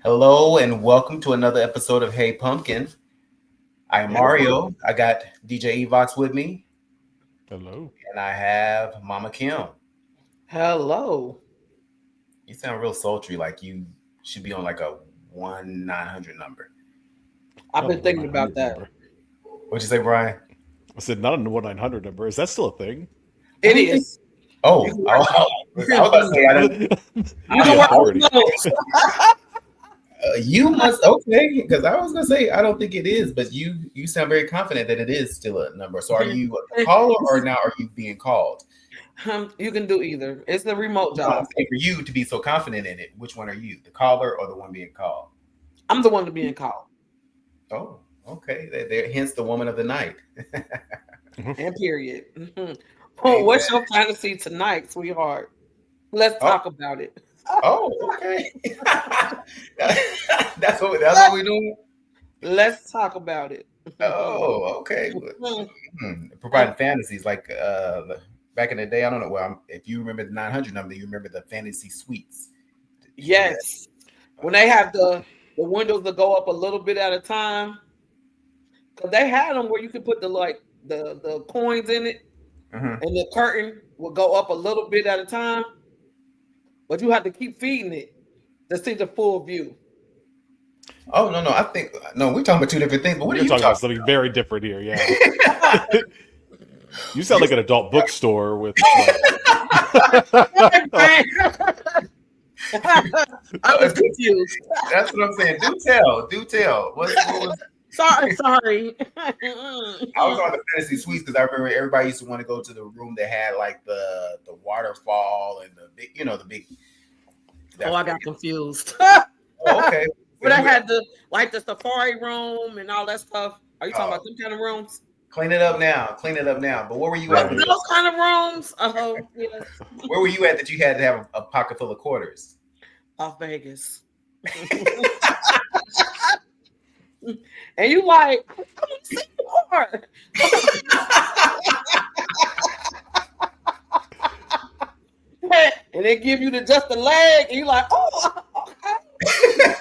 Hello and welcome to another episode of Hey Pumpkin. I am Mario. I got DJ Evox with me, Hello. and I have Mama Kim. Hello. You sound real sultry, like you should be on like a 1-900 number. I've Not a been thinking about 1-900 that. number. What'd you say, Brian? I said not a 1-900 number. Is that still a thing? I It don't think. is. Oh, You can I work. was about to say I don't. You I, can The work I, authority. remote. you must okay, because I was gonna say I don't think it is, but you sound very confident that it is still a number. So are you a caller or now are you being called? You can do either. It's the remote No, I'm job. saying for you to be so confident in it, which one are you, the caller or the one being called? I'm the one to be in call. Oh, okay. Hence the woman of the night. And period. Mhm. Well, Amen. what's your fantasy tonight, sweetheart? Let's Oh, talk about it. okay. That's what we're doing. Let's talk about it. Oh, okay. Providing fantasies like back in the day. I don't know. Well, if you remember the 900 number, you remember the fantasy suites. Did you remember Yes. When they have the windows that go up a little bit at a time, because they had them where you could put the coins in it, that? and the curtain would go up a little bit at a time, but you have to keep feeding it to see the full view. Oh no, I think no. We're talking about two different things. But what are We're you talking about talking something very different here. Yeah. about? You sound like an adult bookstore with like. I was confused. That's what I'm saying. Do tell. Do tell. What was Sorry. I was on the fantasy suites because I remember everybody used to want to go to the room that had like the waterfall and the big, the big. Oh, That, I got confused. oh, okay. But I had the safari room and all that stuff. Are you talking Oh, about them kind of rooms? clean it up now. Clean it up now. But where were you at? Right. Those kind of rooms? Oh, yes. Where were you at that you had to have a pocket full of quarters? Las Vegas. And you like, I want to see more. And they give you just the leg, and you like, oh, okay.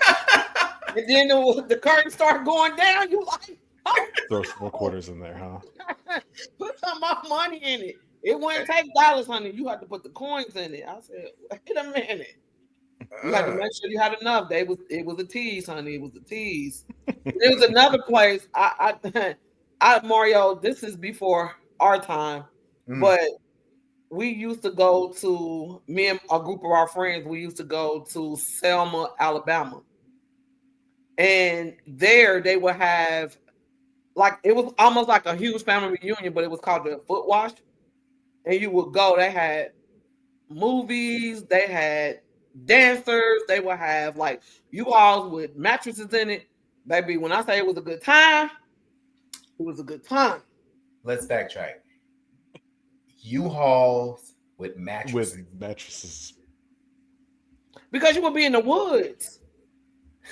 And then the curtain start going down. You like, oh, Throw some more quarters in there, huh? put some more money in it. It wouldn't take dollars, honey. You had to put the coins in it. I said, wait a minute. You had to Uh, make sure you had enough. It was a tease, honey. It was a tease. There was another place. I Mario. This is before our time, mm. but we used to go to me and a group of our friends. We used to go to Selma, Alabama, and there they would have like it was almost like a huge family reunion, but it was called the Foot Wash. And you would go. They had movies. They had dancers. They would have like U-Hauls with mattresses in it. Baby, when I say it was a good time, it was a good time. Let's backtrack. U-Hauls with With mattresses. mattresses. Because you would be in the woods.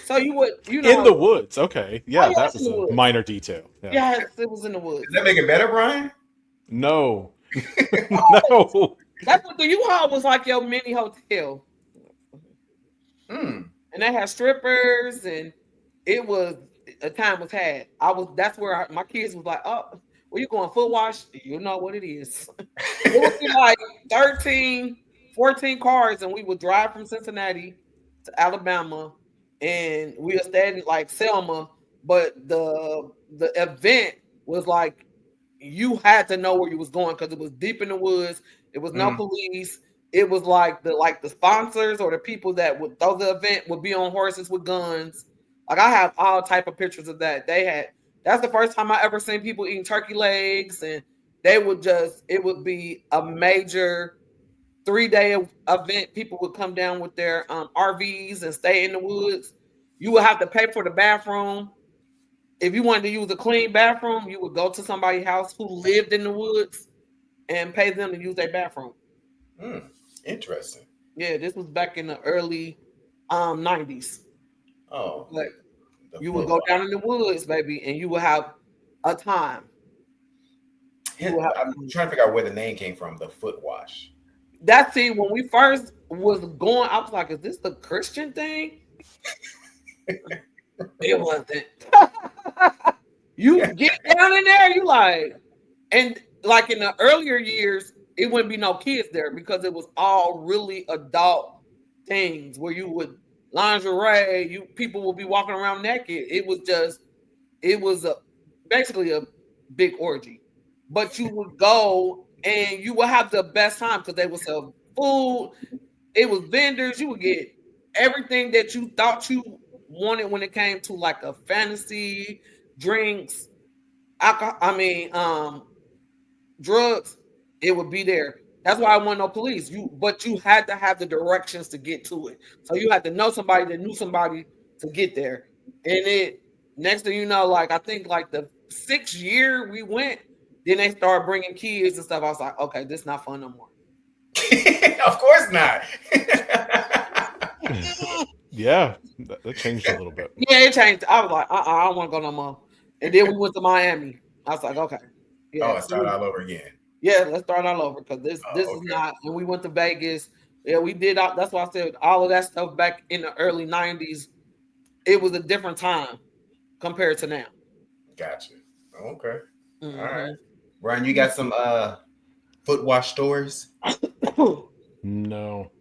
So you would, In the woods. Okay. Oh, Yeah, that yes, in was the a woods. minor detail. Yeah. Yes, it was in the woods. Does that make it better, Brian? No. Oh, No. that's what the U-Haul was like your mini hotel. Mm. And they had strippers and it was a time was had. That's where my kids was like, oh, where you going foot wash? You know what it is. It would be like 13, 14 cars, and we would drive from Cincinnati to Alabama, and we were staying in like Selma. But the event was like you had to know where you was going because it was deep in the woods. It was no Mm. police. It was like the sponsors or the people that would throw the event would be on horses with guns. Like I have all type of pictures of that. That's the first time I ever seen people eating turkey legs, and it would be a major 3-day event. People would come down with their RVs and stay in the woods. You would have to pay for the bathroom. If you wanted to use a clean bathroom, you would go to somebody's house who lived in the woods and pay them to use their bathroom. Mm. Interesting. Yeah, this was back in the early 90s. Oh, Like the you would foot go wash. down in the woods, baby, and you would have a time. You would have I'm a time. trying to figure out where the name came from. The foot wash. That's see, when we first was going, I was like, is this the Christian thing? It wasn't. You get down in there, you like, and like in the earlier years, it wouldn't be no kids there because it was all really adult things where you would lingerie, people would be walking around naked. It was a basically a big orgy. But you would go and you would have the best time because they would sell food. It was vendors. You would get everything that you thought you wanted when it came to like a fantasy, drinks, alcohol. Drugs. It would be there. That's why I want no police. But you had to have the directions to get to it. So you had to know somebody that knew somebody to get there. And it next thing you know, like I think like the 6th year we went, then they started bringing kids and stuff. I was like, okay, this is not fun no more. Of course not. Yeah, that changed a little bit. Yeah, it changed. I was like, I don't want to go no more. And then we went to Miami. I was like, okay. Yeah, start all over again. Yeah, let's start all over because this is not. And we went to Vegas. Yeah, we did. That's why I said all of that stuff back in the early 90s. It was a different time compared to now. Gotcha. Okay. Mm-hmm. All right. Brian, you got some foot wash stories? No.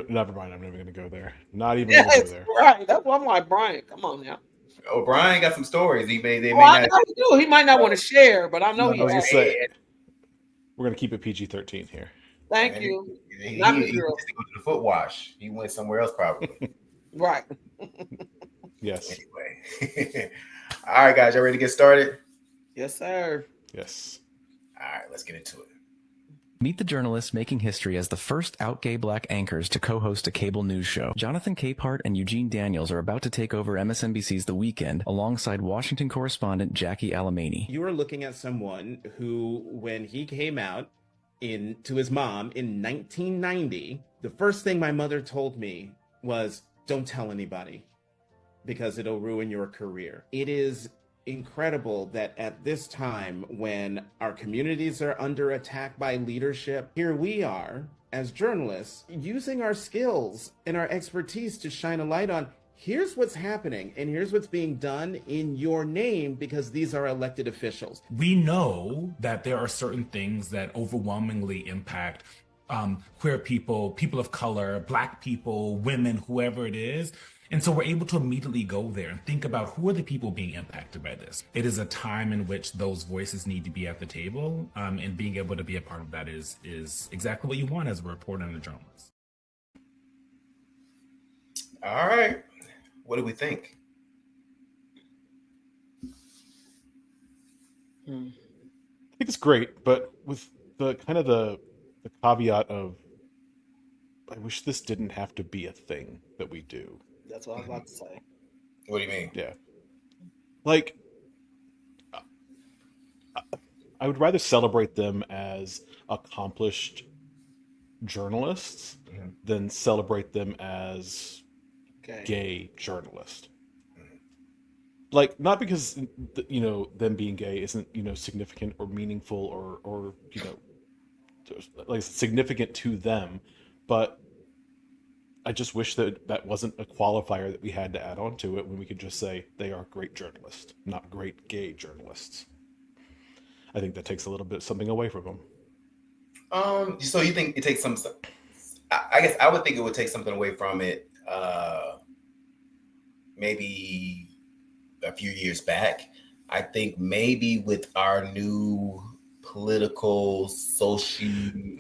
Never mind. I'm never going to go there. Not even going to go there. Right. That's why I'm like, Brian, come on now. Oh, Brian got some stories. He may not. He might not want to share, but I know he. I was gonna say, we're gonna keep it PG-13 here. Thank you. He went to the foot wash. He went somewhere else, probably. Right. Yes. Anyway. All right, guys, y'all ready to get started? Yes, sir. Yes. All right, let's get into it. Meet the journalists making history as the first out gay black anchors to co-host a cable news show. Jonathan Capehart and Eugene Daniels are about to take over MSNBC's The Weekend alongside Washington correspondent Jackie Alamany. You are looking at someone who, when he came out to his mom in 1990, the first thing my mother told me was, don't tell anybody because it'll ruin your career. It is incredible that at this time when our communities are under attack by leadership, here we are as journalists using our skills and our expertise to shine a light on here's what's happening and here's what's being done in your name because these are elected officials. We know that there are certain things that overwhelmingly impact queer people, people of color, black people, women, whoever it is. And so we're able to immediately go there and think about who are the people being impacted by this. It is a time in which those voices need to be at the table, and being able to be a part of that is exactly what you want as a reporter and a journalist. All right. What do we think? I think it's great, but with the kind of the caveat of, I wish this didn't have to be a thing that we do. That's what I was about to say. What do you mean? Yeah. Like, I would rather celebrate them as accomplished journalists than celebrate them as gay journalists. Like, not because, them being gay isn't, significant or meaningful or like significant to them, but I just wish that wasn't a qualifier that we had to add on to it when we could just say they are great journalists, not great gay journalists. I think that takes a little bit something away from them. So you think it takes some? I guess I would think it would take something away from it. Maybe a few years back. I think maybe with our new political, socio,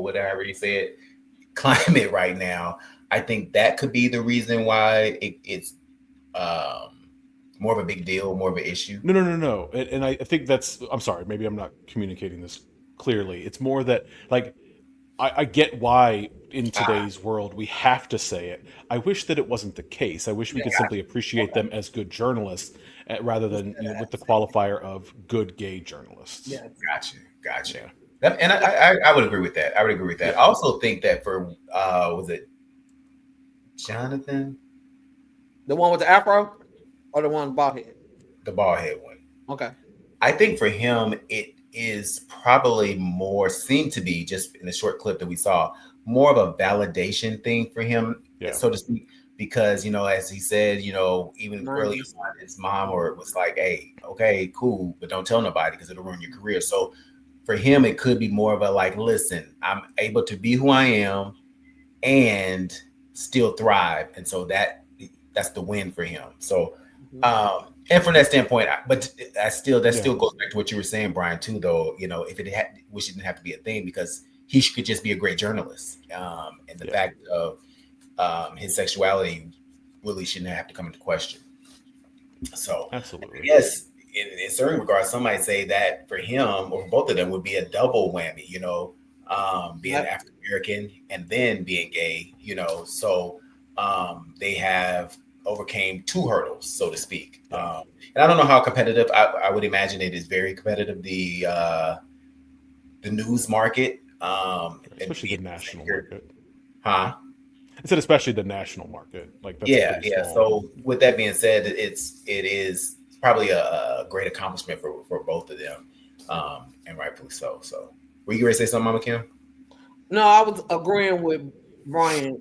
whatever you said, climate right now, I think that could be the reason why it's more of a big deal, more of an issue. No. And I think I'm sorry, maybe I'm not communicating this clearly. It's more that, like, I get why in today's world we have to say it. I wish that it wasn't the case. I wish we could simply appreciate them as good journalists rather than with the qualifier of good gay journalists. Yeah, gotcha. And I would agree with that. I also think that for was it Jonathan, the one with the afro, or the one bald head? The bald head one. Okay. I think for him it is probably seemed to be, just in the short clip that we saw, more of a validation thing for him, Yeah. so to speak, because as he said, even earlier 90s. on, his mom or was like, "Hey, okay, cool, but don't tell nobody because it'll ruin your career." So for him, it could be more of a like, "Listen, I'm able to be who I am and still thrive," and so that's the win for him. So, and from that standpoint, but that still goes back to what you were saying, Brian, too. Though if it had, which didn't have to be a thing because he could just be a great journalist, and the fact of his sexuality really shouldn't have to come into question. So, Absolutely. yes, in certain regards, some might say that for him or for both of them would be a double whammy. Being African American and then being gay. So they have overcame two hurdles, so to speak. And I don't know how competitive. I would imagine it is very competitive. The news market, especially the national market. Huh? I said especially the national market. Like that's pretty small. So with that being said, it is probably a great accomplishment for both of them, and rightfully so. So, were you ready to say something, Mama Kim? No, I was agreeing with Brian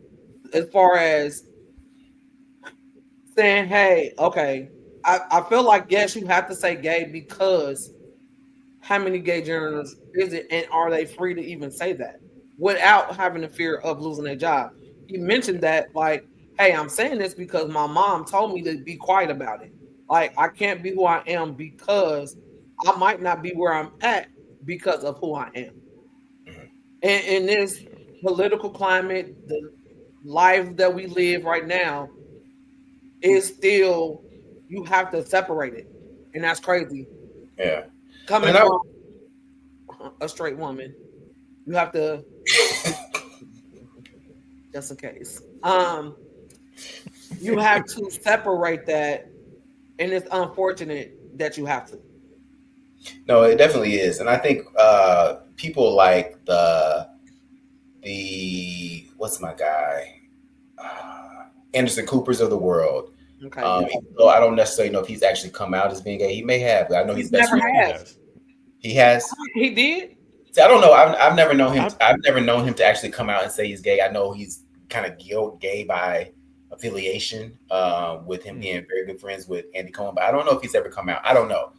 as far as saying, "Hey, okay." I feel like yes, you have to say gay because how many gay journalists is it, and are they free to even say that without having the fear of losing their job? He mentioned that, like, hey, I'm saying this because my mom told me to be quiet about it. Like, I can't be who I am because I might not be where I'm at because of who I am. And in this political climate, the life that we live right now is still, you have to separate it. And that's crazy. Yeah. Coming from a straight woman, you have to, just in case, you have to separate that, and it's unfortunate that you have to. No, it definitely is, and I think people like the what's my guy, Anderson Cooper's of the world. Okay. So I don't necessarily know if he's actually come out as being gay. He may have. I know He's his best never friend. has. He has. He did. See, I don't know. I've never known him. I've never known him to actually come out and say he's gay. I know he's kind of gay by affiliation, with him being very good friends with Andy Cohen, but I don't know if he's ever come out. I don't know.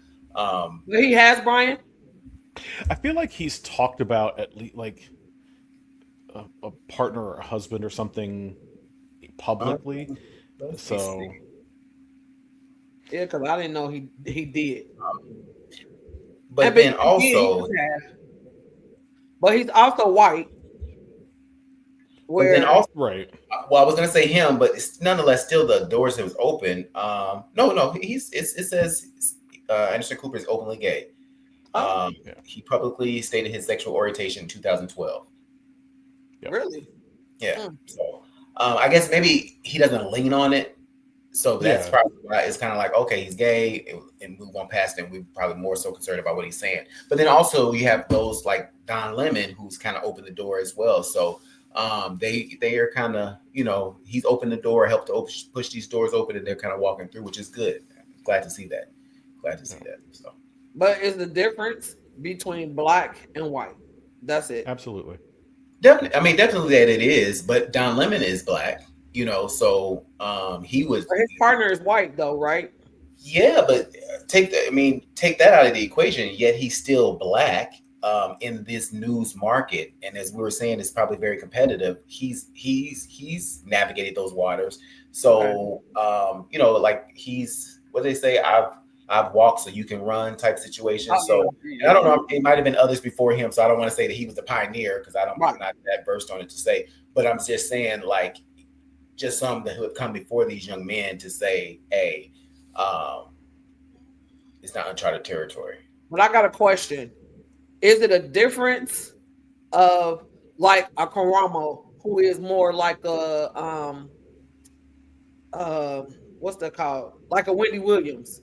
He has, Brian. I feel like he's talked about at least like a partner or a husband or something publicly. So yeah, because I didn't know he did. But then also, but he's also white. But then also, right. Well, I was gonna say him, but it's nonetheless still the doors was open. No, it says Anderson Cooper is openly gay. He publicly stated his sexual orientation in 2012. Really? Yeah. So I guess maybe he doesn't lean on it. So that's probably why it's kind of like, okay, he's gay, and move on past him. We're probably more so concerned about what he's saying. But then also you have those like Don Lemon, who's kind of opened the door as well. So they are kind of, he's opened the door, helped to push these doors open, and they're kind of walking through, which is good. Glad to see that. So, but is the difference between black and white? That's it. Absolutely. Definitely that it is. But Don Lemon is black, so he was. His partner is white, though, right? Yeah, but take that out of the equation. Yet he's still black. In this news market, and as we were saying, it's probably very competitive. He's navigated those waters. So like he's, what they say, I've walked so you can run type situation. So I don't know, it might have been others before him. So I don't want to say that he was the pioneer because I'm not that versed on it to say. But I'm just saying, like, just some that have come before these young men to say, hey, it's not uncharted territory. But I got a question. Is it a difference of like a Karamo, who is more like a what's that called? Like a Wendy Williams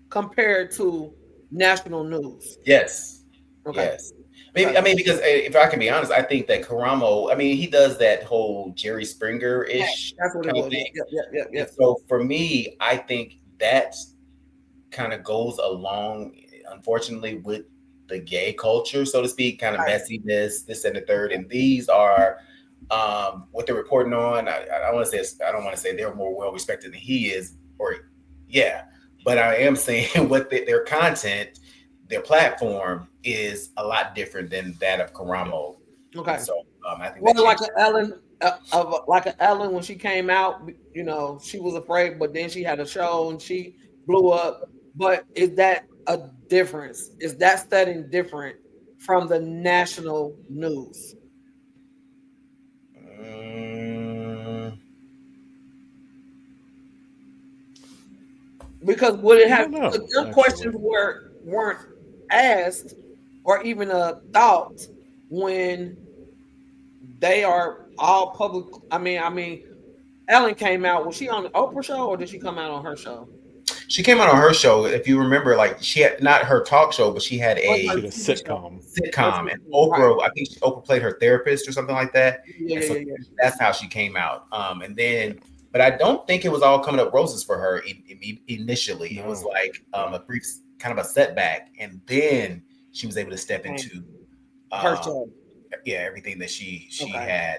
compared to national news? Yes. Okay. Yes. Maybe because if I can be honest, I think that Karamo, he does that whole Jerry Springer-ish kind of thing. Yeah. So for me, I think that kind of goes along, unfortunately, with the gay culture, so to speak, kind of messiness, this and the third. And these are what they're reporting on. I want to say I don't want to say they're more well respected than he is, or yeah, but I am saying what their content, their platform is a lot different than that of Karamo. Okay. And so I think Well, that like changed. an Ellen, like an Ellen when she came out, you know, she was afraid, but then she had a show and she blew up. But is that a difference? Is that setting different from the national news? Mm, Because would it I have? don't Because know, their actually. questions weren't asked or even thought when they are all public. I mean, Ellen came out. Was she on the Oprah show or did she come out on her show? she came out on her show. If you remember, like she had not her talk show, but she had What's She her a had a TV show? sitcom. Her sitcom, and TV, right? Oprah. I think Oprah played her therapist or something like that, Yeah, and yeah, so yeah, yeah. that's how she came out. And then, but I don't think it was all coming up roses for her initially. It was No. like Yeah. a brief kind of a setback, and then she was able to step Came into her um, show. yeah, everything that she Okay. had.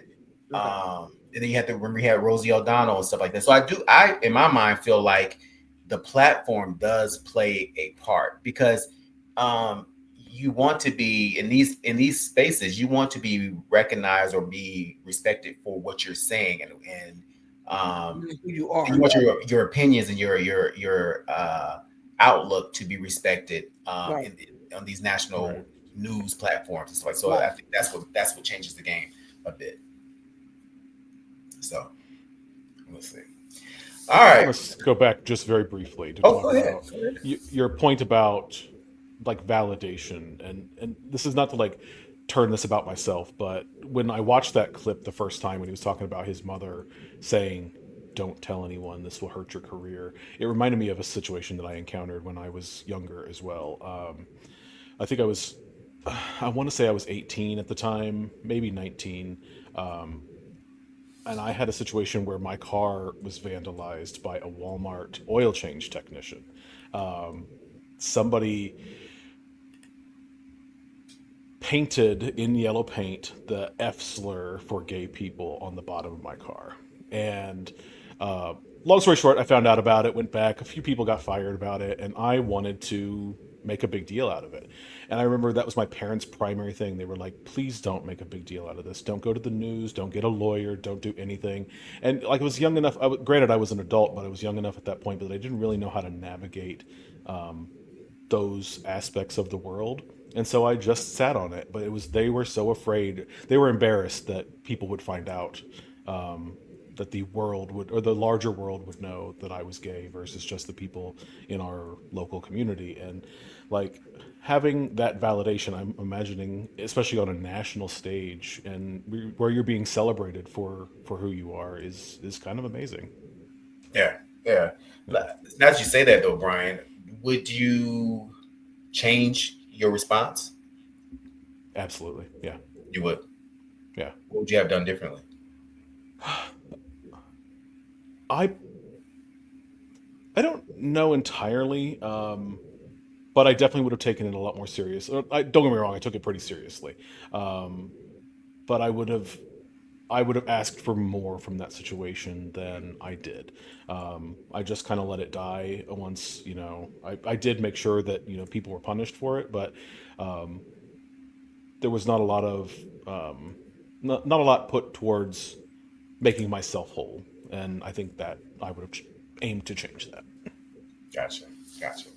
Okay. And then you have to remember you had Rosie O'Donnell and stuff like that. So I in my mind feel like the platform does play a part because um, you want to be in these spaces. You want to be recognized or be respected for what you're saying, um, Who you and you are. want your opinions and your outlook to be respected Right. on these national Right. news platforms and stuff like. So Right. I think that's what changes the game a bit. So let's see. All I right. want to go back just very briefly to Oh, talk go ahead. about your point about like validation, and this is not to like turn this about myself, but when I watched that clip the first time when he was talking about his mother saying, "Don't tell anyone, this will hurt your career," it reminded me of a situation that I encountered when I was younger as well. I think I want to say I was 18 at the time, maybe 19. Um, and I had a situation where my car was vandalized by a Walmart oil change technician. Um, Somebody painted in yellow paint the F slur for gay people on the bottom of my car. And uh, long story short, I found out about it, went back, a few people got fired about it, and I wanted to make a big deal out of it. And I remember that was my parents' primary thing. They were like, please don't make a big deal out of this. Don't go to the news. Don't get a lawyer. Don't do anything. And like I was young enough, granted, I was an adult, but I was young enough at that point that I didn't really know how to navigate um, those aspects of the world. And so I just sat on it. But it was, they were so afraid, they were embarrassed that people would find out, that the world would, or the larger world would know that I was gay versus just the people in our local community. And like having that validation, I'm imagining, especially on a national stage and where you're being celebrated for who you are, is kind of amazing. Yeah, yeah. Yeah, Now that you say that though, Brian, would you change your response? absolutely. Yeah, You would. yeah. What would you have done differently? I I don't know entirely, but I definitely would have taken it a lot more serious. Don't get me wrong, I took it pretty seriously, um, but I would have asked for more from that situation than I did. I just kind of let it die once, I did make sure that people were punished for it, but um, there was not a lot of not a lot put towards making myself whole, and I think that I would have aimed to change that. Gotcha, gotcha.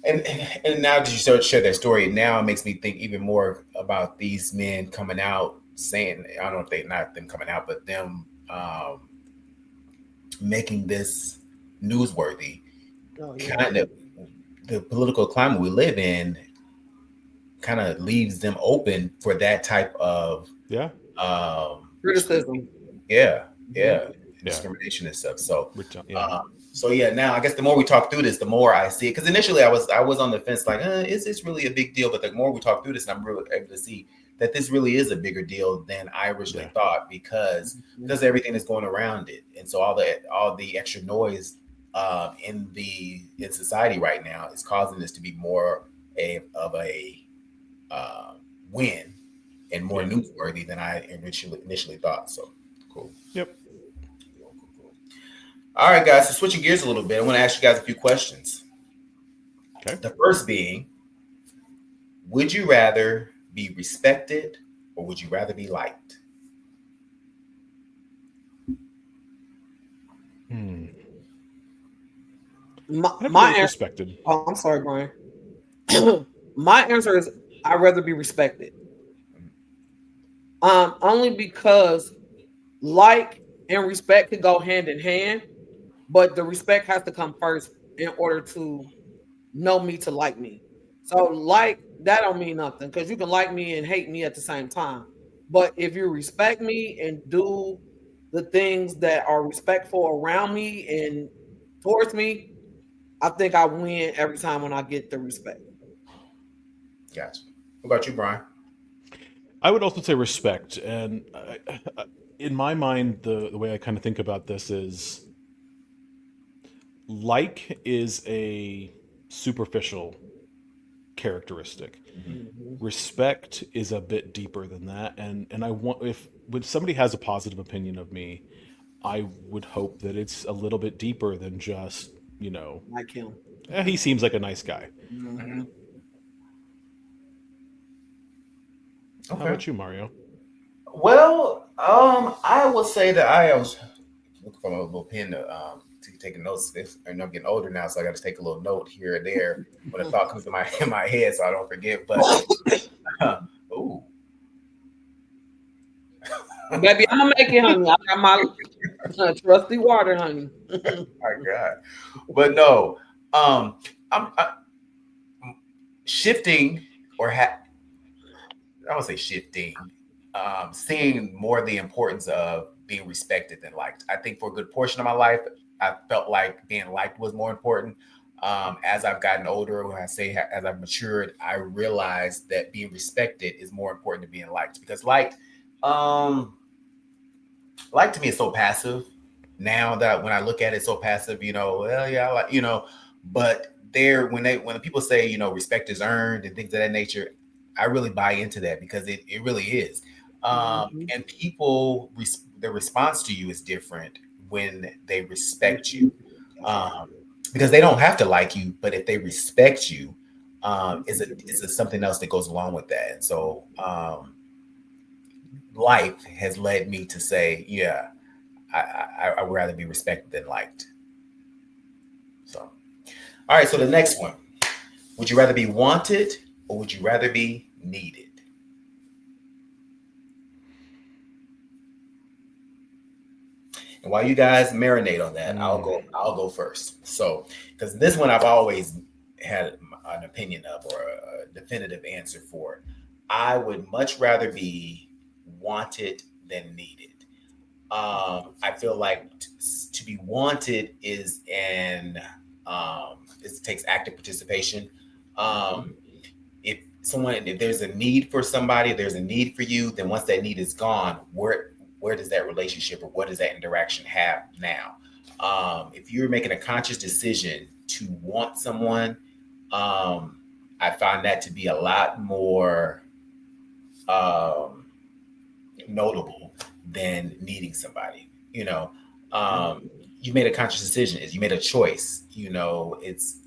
And now that you sort of share that story, now it makes me think even more about these men coming out saying, I don't know if they not them coming out, but them making this newsworthy. Oh yeah. Kind of the political climate we live in kind of leaves them open for that type of Yeah, Criticism. yeah, Mhm. yeah, yeah, discrimination and stuff. So, yeah, so yeah. Now, I guess the more we talk through this, the more I see it. Because initially, I was on the fence, like, is this really a big deal? But the more we talk through this, I'm really able to see that this really is a bigger deal than I originally yeah. thought because everything is going around it, and so all the extra noise in society right now is causing this to be more of a uh, win and more newsworthy than I initially thought. So cool. Yep. Cool. All right, guys. So switching gears a little bit, I want to ask you guys a few questions. Okay. The first being, would you rather be respected or would you rather be liked? My answer. Respected. Oh, I'm sorry, Brian. My answer is I'd rather be respected. Only because like and respect could go hand in hand, but the respect has to come first in order to know me to like me. So like that don't mean nothing because you can like me and hate me at the same time. But if you respect me and do the things that are respectful around me and towards me, I think I win every time when I get the respect. Gotcha. What about you, Brian? I would also say respect. And in my mind, the way I kind of think about this is like is a superficial characteristic. Mm-hmm. Respect is a bit deeper than that. And I want, if when somebody has a positive opinion of me, I would hope that it's a little bit deeper than just, Like him. he seems like a nice guy. Mm-hmm. How about you, Mario? Well, I will say that I was looking for a little pen to take notes. And I'm getting older now, so I got to take a little note here and there when a thought comes to in my head, so I don't forget. But ooh, Baby, I'm gonna make it, honey. I got my trusty water, honey. my God, but no, I'm shifting or I don't say shifting, seeing more the importance of being respected than liked. I think for a good portion of my life, I felt like being liked was more important. As I've gotten older, when I say as I've matured, I realized that being respected is more important than being liked because um, like to me is so passive. Now that when I look at it, so passive, well, yeah, I like, but when the people say, respect is earned and things of that nature, I really buy into that because it really is. Mm-hmm. And people, the response to you is different when they respect you. Um, because they don't have to like you, but if they respect you, is something else that goes along with that. And so, life has led me to say, yeah, I would rather be respected than liked. So, all right. So the next one: would you rather be wanted or would you rather be needed? And while you guys marinate on that, I'll go first. So, because this one I've always had an opinion of or a definitive answer for. I would much rather be wanted than needed. I feel like to be wanted is it takes active participation. Um, if there's a need for somebody, if there's a need for you, then once that need is gone, where does that relationship or what does that interaction have now? If you're making a conscious decision to want someone, I find that to be a lot more um, notable than needing somebody. You made a conscious decision. You made a choice. It's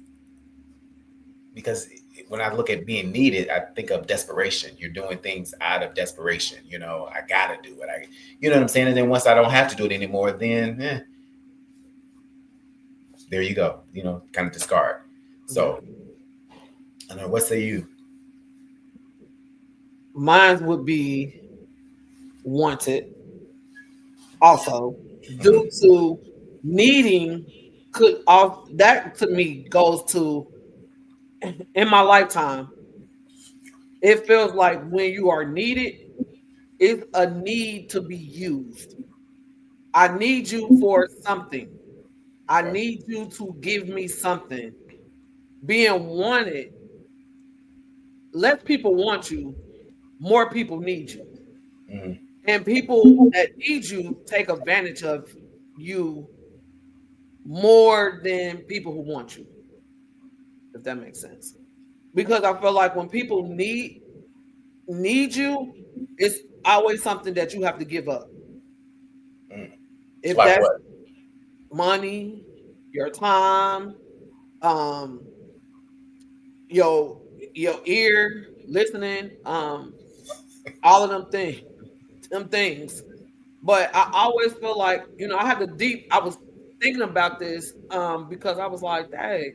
because when I look at being needed, I think of desperation. You're doing things out of desperation. I gotta do it. You know what I'm saying? And then once I don't have to do it anymore, then there you go. Kind of discard. So I don't know. What say you? Mine would be wanted also due to needing could off that to me goes to in my lifetime. It feels like when you are needed, it's a need to be used. I need you for something. I Okay. need you to give me something. Being wanted, less people want you, more people need you. Mm, And people that need you take advantage of you more than people who want you, if that makes sense. Because I feel like when people need you, it's always something that you have to give up. If Like that's what? money, your time, um, your your ear, listening, all of them things. But I always feel like, I had to I was thinking about this because I was like, dang,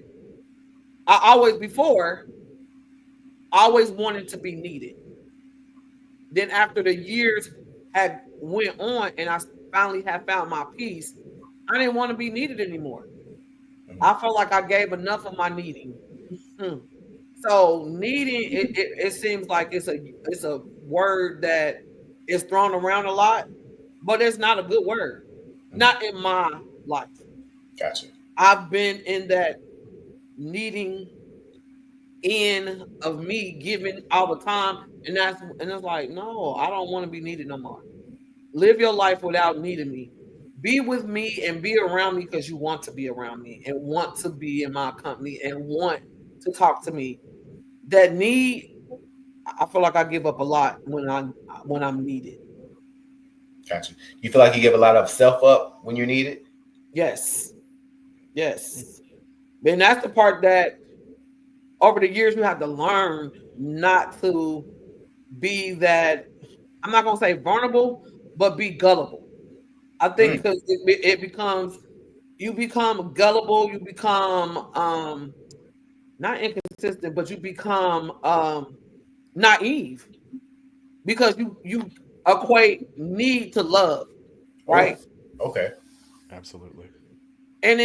I always wanted to be needed. Then after the years had went on and I finally had found my peace, I didn't want to be needed anymore. I felt like I gave enough of my needing. Mm. So needing it seems like it's a word that is thrown around a lot, but it's not a good word. Not in my life. Gotcha. I've been in that needing in of me giving all the time, and it's like, no, I don't want to be needed no more. Live your life without needing me. Be with me and be around me because you want to be around me and want to be in my company and want to talk to me. That need, I feel like I give up a lot when I'm needed. Gotcha. You feel like you give a lot of self up when you need it? Yes, yes. And that's the part that over the years you have to learn not to be that. I'm not gonna say vulnerable, but be gullible. I think because it becomes you become gullible, you become not inconsistent, but you become naive because you equate need to love, Oh, right? okay. Absolutely. And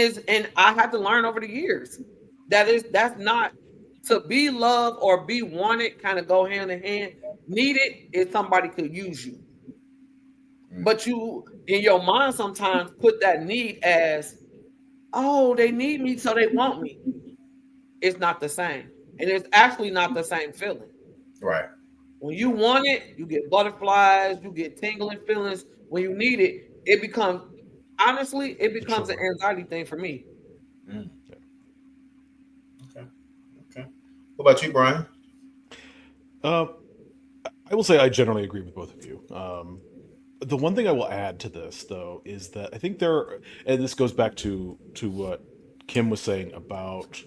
I had to learn over the years that's not to be loved or be wanted kind of go hand in hand. Needed is somebody could use you. But you in your mind sometimes put that need as, oh, they need me so they want me. It's not the same. And it's actually not the same feeling. Right. When you want it, you get butterflies, you get tingling feelings. When you need it, it becomes honestly, it For becomes an sure. anxiety thing for me. Mm. Okay. Okay. What about you, Brian? Uh, I will say I generally agree with both of you. The one thing I will add to this, though, is that I think and this goes back to what Kim was saying about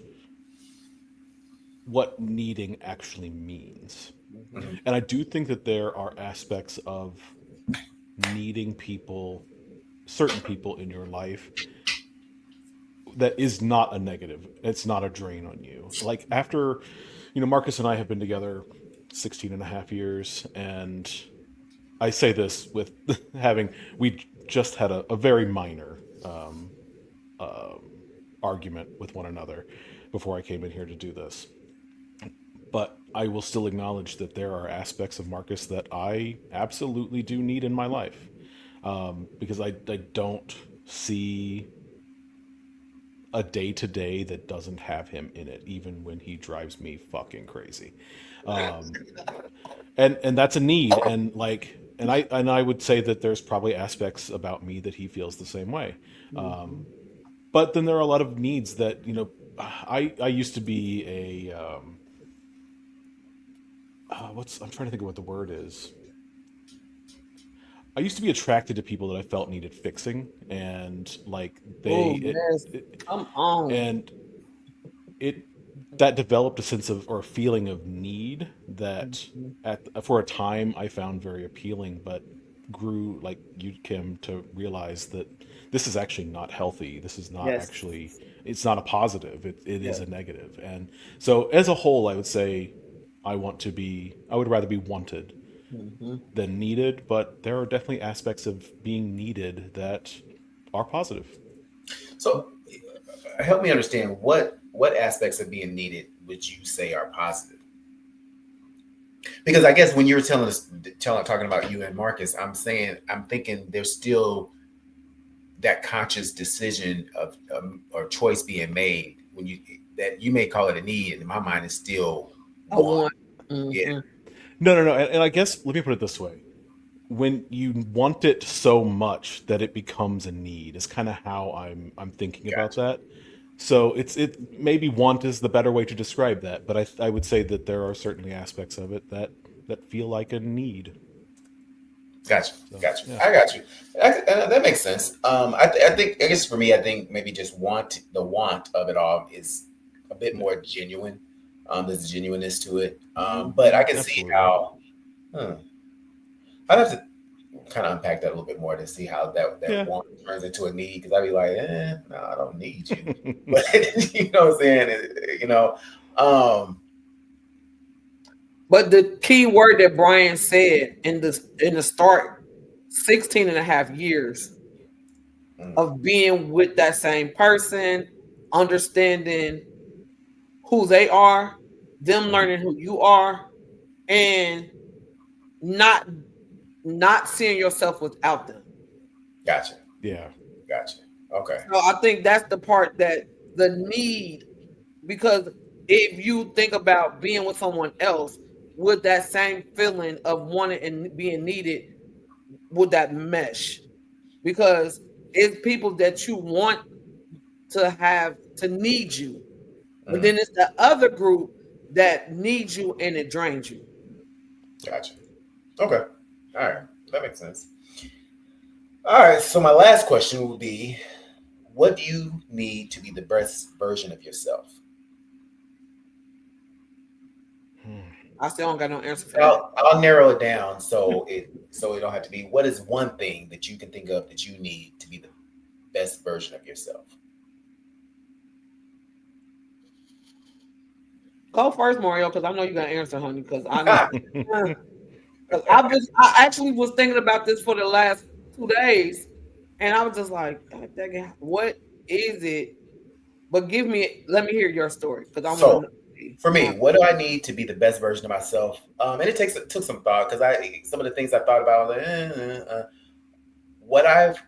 what needing actually means. Mhm. And I do think that there are aspects of needing people, certain people in your life, that is not a negative. It's not a drain on you. Like after, Marcus and I have been together 16 and a half years, and I say this with we just had a very minor argument with one another before I came in here to do this. But I will still acknowledge that there are aspects of Marcus that I absolutely do need in my life, because I don't see a day to day that doesn't have him in it, even when he drives me fucking crazy. Um, and that's a need, and I would say that there's probably aspects about me that he feels the same way. But then there are a lot of needs that I used to be a what's I'm trying to think of what the word is. I used to be attracted to people that I felt needed fixing, and like Oh yes, come on. and it that developed a sense of or a feeling of need that for a time I found very appealing, but grew, like you, Kim, to realize that this is actually not healthy. This is not Yes, actually, it's not a positive. It is yes. a negative. And so as a whole, I would say I would rather be wanted Mm-hmm. than needed, but there are definitely aspects of being needed that are positive. So, help me understand what aspects of being needed would you say are positive? Because I guess when you were talking about you and Marcus, I'm thinking there's still that conscious decision of or choice being made when you may call it a need, and in my mind, it's still I want. want. Yeah. Mm-hmm. No. And I guess let me put it this way: when you want it so much that it becomes a need, is kind of how I'm thinking about Gotcha. that. So it maybe want is the better way to describe that, but I would say that there are certainly aspects of it that feel like a need. Gotcha. So, Gotcha. yeah. I got you. That makes sense. I think, I guess for me, I think maybe just the want of it all is a bit more genuine. There's a genuineness to it. But I can see Absolutely. how, I'd have to kind of unpack that a little bit more to see how that Yeah. want turns into a need. Because I'd be like, no, I don't need you. But you know what I'm saying? Um, But the key word that Brian said in the start, 16 and a half years mm, of being with that same person, understanding who they are, them mm, learning who you are, and not not seeing yourself without them. gotcha. Yeah. Gotcha. Okay. So I think that's the part that the need, because if you think about being with someone else with that same feeling of wanting and being needed, would that mesh? Because it's people that you want to have to need you, but Mm, then it's the other group that needs you and it drains you. gotcha. Okay. All right. That makes sense. All right. So my last question would be, what do you need to be the best version of yourself? Hmm. I still don't got no answer for that. I'll narrow it down so it don't have to be. What is one thing that you can think of that you need to be the best version of yourself? Go first, Mario, because I know you got an answer, honey. Because I know. Because I actually was thinking about this for the last 2 days, and I was just like, "God dang it, what is it?" But let me hear your story because I want to So, know. for me, what do I need to be the best version of myself? And it took some thought because I some of the things I thought about, I was like, what I've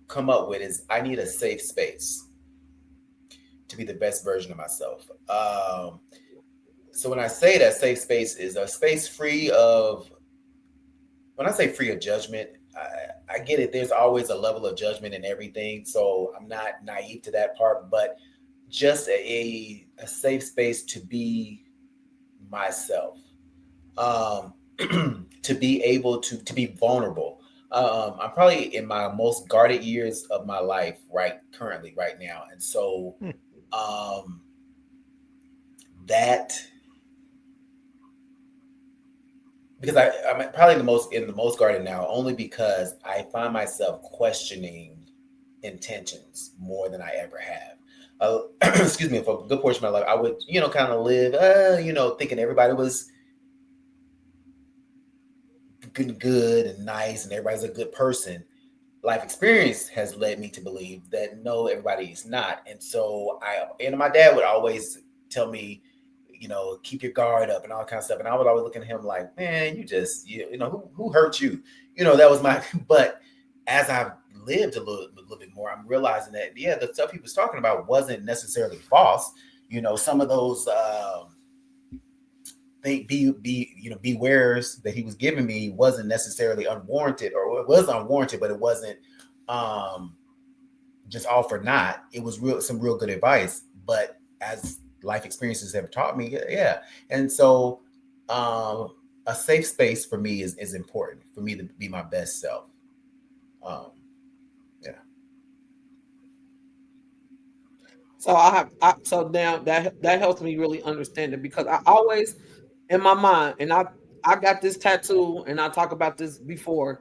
come up with is I need a safe space to be the best version of myself. So when I say that safe space is a space free of, when I say free of judgment, I get it. There's always a level of judgment in everything, so I'm not naive to that part. But just a safe space to be myself, um, to be able to be vulnerable. I'm probably in my most guarded years of my life currently right now, and so um, that, because I'm probably the most guarded now, only because I find myself questioning intentions more than I ever have. Excuse me, for a good portion of my life, I would, kind of live, thinking everybody was good and nice and everybody's a good person. Life experience has led me to believe that no, everybody is not. And so my dad would always tell me, keep your guard up and all kind of stuff. And I would always look at him like, man, who hurt you? That was my, but as I've lived a little bit more, I'm realizing that, yeah, the stuff he was talking about wasn't necessarily false. Some of those, bewares that he was giving me wasn't necessarily unwarranted, or it was unwarranted, but it wasn't um just all for naught. It was some real good advice, but as life experiences have taught me, yeah. And so a safe space for me is important for me to be my best self. um yeah. So so now that helps me really understand it because I always in my mind, and I got this tattoo, and I talk about this before,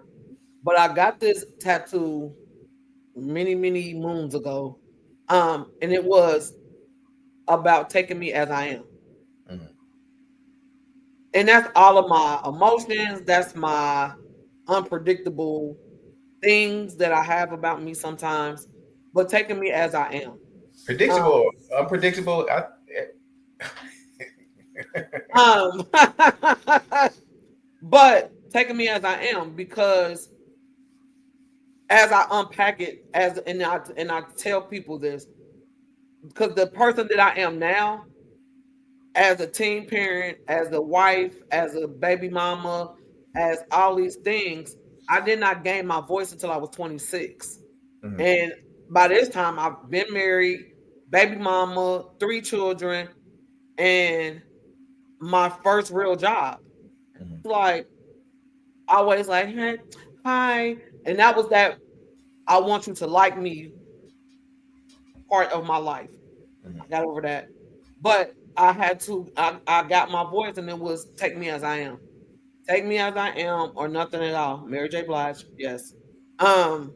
but I got this tattoo many moons ago, and it was about taking me as I am, Mhm. and that's all of my emotions. That's my unpredictable things that I have about me sometimes, but taking me as I am. Predictable, unpredictable. Um, but taking me as I am because as I unpack it, and I tell people this because the person that I am now, as a teen parent, as a wife, as a baby mama, as all these things, I did not gain my voice until I was 26. Mhm. And by this time, I've been married, baby mama, 3 children, and my first real job. Mhm. Like always like, hey, hi. And that was that I want you to like me part of my life. I got over that. But I had to, I got my voice and it was take me as I am. Take me as I am or nothing at all. Mary J. Blige, yes. And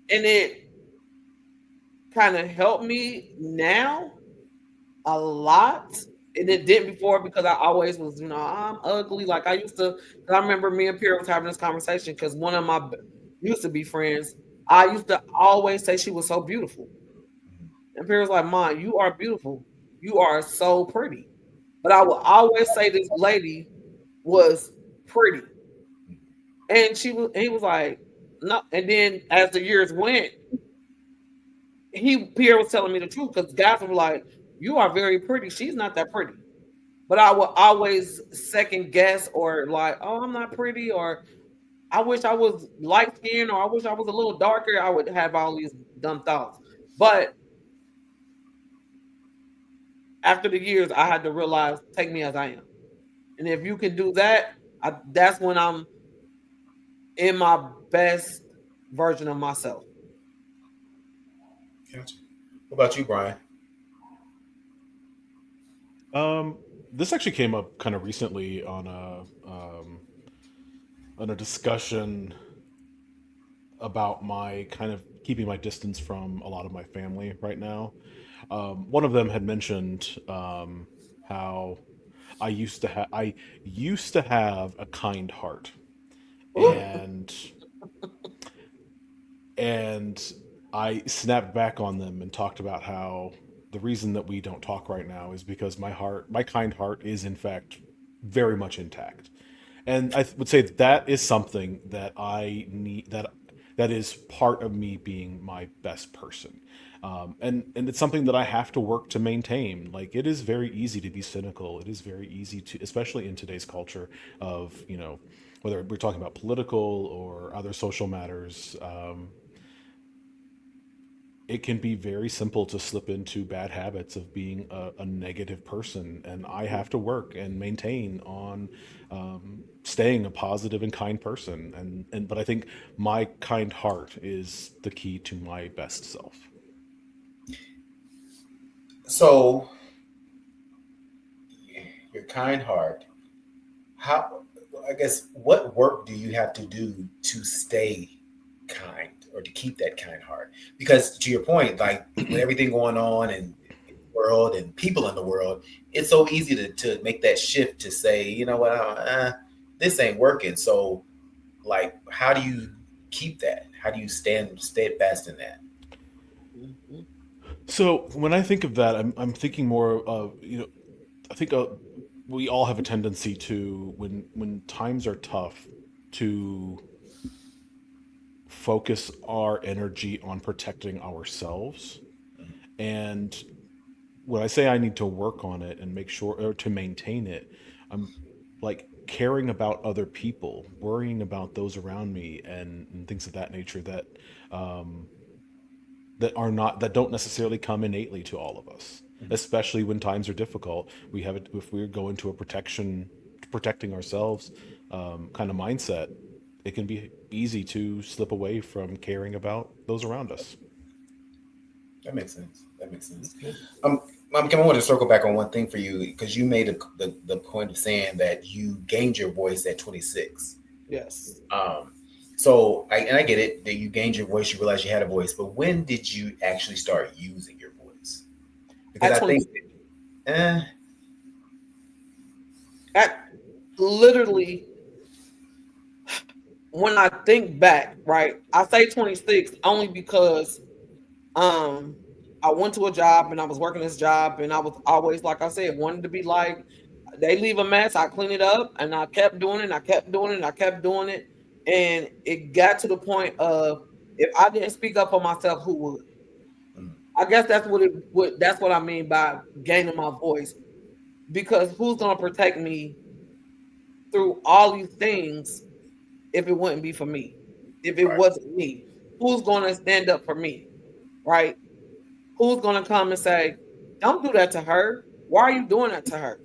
it kind of helped me now a lot. And it didn't before because I always was, I'm ugly. Like I used to, 'cause I remember me and Pierre was having this conversation because one of my used to be friends, I used to always say she was so beautiful. And Pierre was like, Mom, you are beautiful. You are so pretty. But I will always say this lady was pretty. And he was like, no. And then as the years went, Pierre was telling me the truth because guys were like, you are very pretty. She's not that pretty. But I would always second guess or like, oh, I'm not pretty, or I wish I was light skinned, or I wish I was a little darker. I would have all these dumb thoughts. But after the years, I had to realize, take me as I am. And if you can do that, that's when I'm in my best version of myself. Gotcha. What about you, Brian? This actually came up kind of recently on a discussion about my kind of keeping my distance from a lot of my family right now. One of them had mentioned how I used to have a kind heart, and and I snapped back on them and talked about how the reason that we don't talk right now is because my kind heart, is in fact very much intact. And I would say that is something that I need, that is part of me being my best person. And it's something that I have to work to maintain. Like, it is very easy to be cynical. It is very easy to, especially in today's culture of, whether we're talking about political or other social matters, it can be very simple to slip into bad habits of being a negative person. And I have to work and maintain on staying a positive and kind person. But I think my kind heart is the key to my best self. So, your kind heart, how, I guess, what work do you have to do to stay kind or to keep that kind heart? Because to your point, like with everything going on in the world and people in the world, it's so easy to make that shift to say, you know what, this ain't working. So, like, how do you keep that? How do you stand steadfast in that? Mhm. So when I think of that, I'm thinking more of, I think we all have a tendency to, when times are tough, to focus our energy on protecting ourselves. And when I say I need to work on it and make sure, or to maintain it, I'm like caring about other people, worrying about those around me, and things of that nature um, that don't necessarily come innately to all of us, especially when times are difficult. We have it, if we go into a protecting ourselves kind of mindset, it can be easy to slip away from caring about those around us. That makes sense. That makes sense. Mhm. Um, Kim, I want to circle back on one thing for you because you made the point of saying that you gained your voice at 26. Yes. Um, so I get it that you gained your voice, you realized you had a voice, but when did you actually start using your voice? Because At I 20, think, eh, at literally, when I think back, right, I say 26 only because um I went to a job and I was working this job and I was always, like I said, wanted to be like, they leave a mess, I clean it up, and I kept doing it, and I kept doing it, and I kept doing it. And it got to the point of, if I didn't speak up for myself, who would? mm, I guess that's what I mean by gaining my voice. Because who's gonna protect me through all these things if it wouldn't be for me? If it right, wasn't me, who's gonna stand up for me? Right? Who's gonna come and say, don't do that to her? Why are you doing that to her?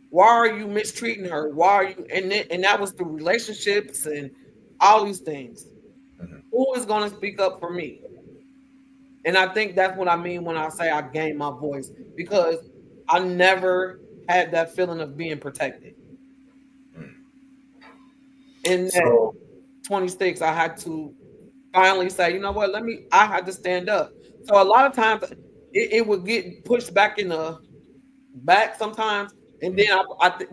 Why are you mistreating her? Why are you and that was through relationships and all these things. Mhm. Who is gonna speak up for me? And I think that's what I mean when I say I gained my voice because I never had that feeling of being protected. Mm. In that So 26, I had to finally say, you know what, I had to stand up. So a lot of times it would get pushed back in the back sometimes. And then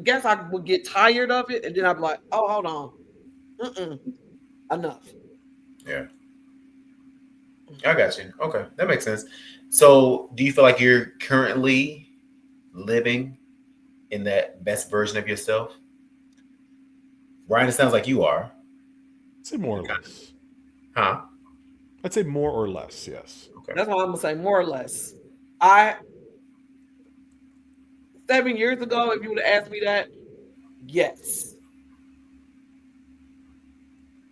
guess I would get tired of it. And then I'd be like, oh, hold on. Mm-mm, enough. yeah, I got you. Okay, that makes sense. So do you feel like you're currently living in that best version of yourself? Brian, it sounds like you are. I'd say more or less. Huh? I'd say more or less, yes. Okay. That's what I'm gonna say, more or less. I 7 years ago, if you would have asked me that, yes.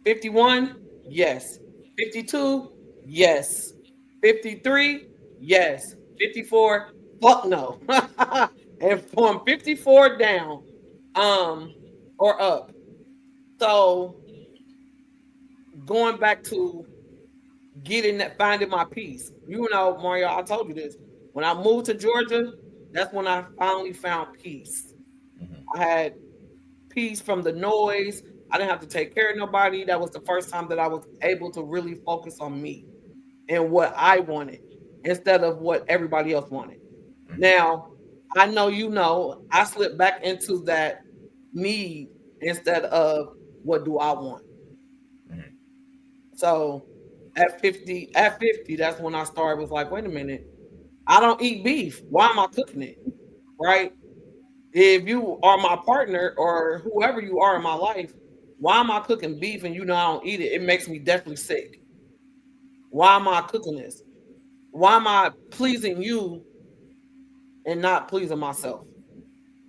51, yes. 52, yes. 53, yes. 54, fuck no. And from 54 down, um, or up. So going back to getting that finding my peace. You know, Mario, I told you this. When I moved to Georgia, that's when I finally found peace. Mhm. I had peace from the noise. I didn't have to take care of nobody. That was the first time that I was able to really focus on me and what I wanted instead of what everybody else wanted. Mhm. Now, I know I slipped back into that need instead of what do I want. Mhm. So at 50, that's when I started was like, wait a minute, I don't eat beef. Why am I cooking it? Right? If you are my partner or whoever you are in my life, why am I cooking beef and you know I don't eat it? It makes me deathly sick. Why am I cooking this? Why am I pleasing you and not pleasing myself?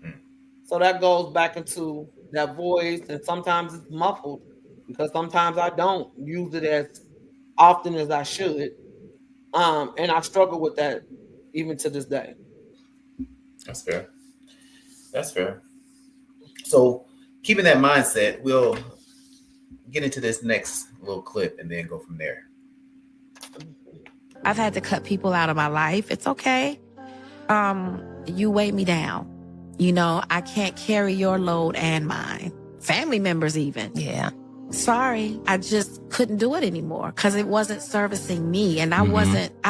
Mhm. So that goes back into that voice, and sometimes it's muffled because sometimes I don't use it as often as I should. And I struggle with that even to this day. That's fair. That's fair. So, keeping that mindset, we'll get into this next little clip and then go from there. I've had to cut people out of my life. It's okay. You weigh me down. You know, I can't carry your load and mine. Family members even. Yeah. Sorry. I just couldn't do it anymore because it wasn't servicing me and I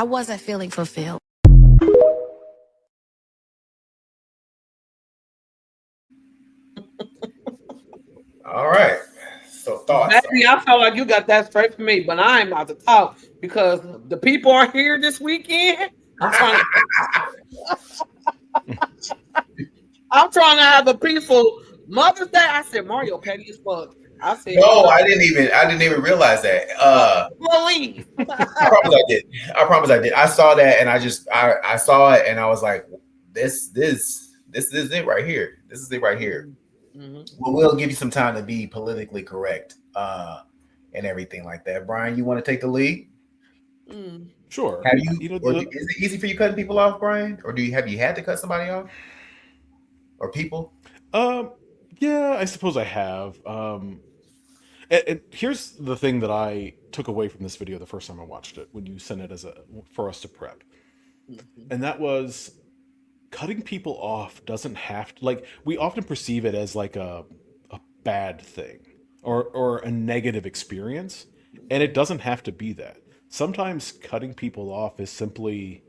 wasn't feeling fulfilled. All right. So, thoughts. Baby, I felt like you got that straight from me, but I ain't about to talk because the people are here this weekend. I'm trying to I'm trying to have a peaceful Mother's Day. I said Mario petty as fuck. I said, you No, know, I didn't even realize that. please. I promise I did. I promise I did. I saw that and I saw it and I was like, this is it right here. This is it right here. Mhm, mhm. Well, we'll give you some time to be politically correct, and everything like that. Brian, you want to take the lead? Mm. Sure. Have you, You know, or is it easy for you cutting people off, Brian? Or have you had to cut somebody off or people? um, yeah, I suppose I have. And here's the thing that I took away from this video the first time I watched it when you sent it for us to prep, Mhm. and that was cutting people off doesn't have to, like, we often perceive it as like a bad thing or a negative experience, and it doesn't have to be that. Sometimes cutting people off is simply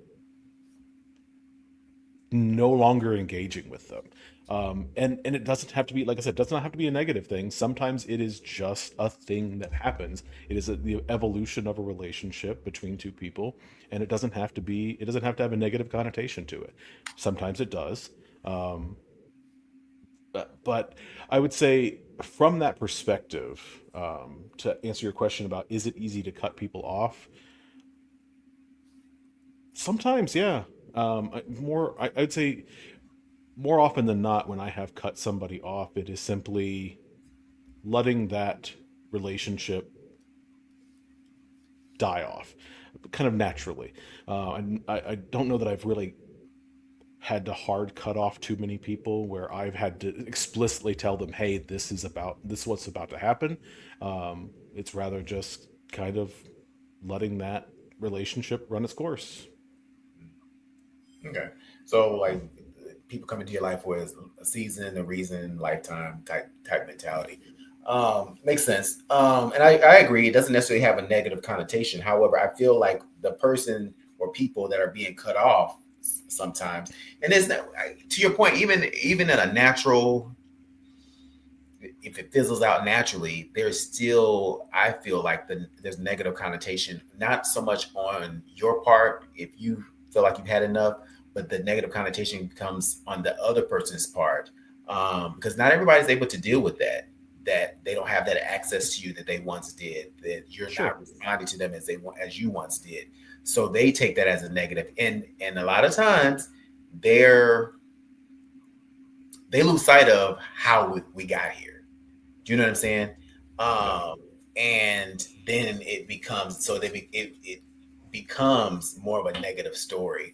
no longer engaging with them. And it doesn't have to be, like I said, it does not have to be a negative thing. Sometimes it is just a thing that happens. It is the evolution of a relationship between two people, and it doesn't have to have a negative connotation to it. Sometimes it does. Um, but I would say from that perspective, to answer your question about is it easy to cut people off, sometimes, yeah. I'd say more often than not, when I have cut somebody off, it is simply letting that relationship die off kind of naturally. And I don't know that I've really had to hard cut off too many people where I've had to explicitly tell them, hey, this is what's about to happen. It's rather just kind of letting that relationship run its course. Okay. So like people come into your life for a season, a reason, lifetime type mentality. Makes sense. And I agree. It doesn't necessarily have a negative connotation. However, I feel like the person or people that are being cut off sometimes, and there's no, to your point, even in a natural, if it fizzles out naturally, there's still, I feel like there's negative connotation, not so much on your part if you feel like you've had enough, but the negative connotation comes on the other person's part, because not everybody's able to deal with that they don't have that access to you that they once did, that you're not responding to them as you once did. So they take that as a negative, and a lot of times they lose sight of how we got here. Do you know what I'm saying? And then it becomes it becomes more of a negative story.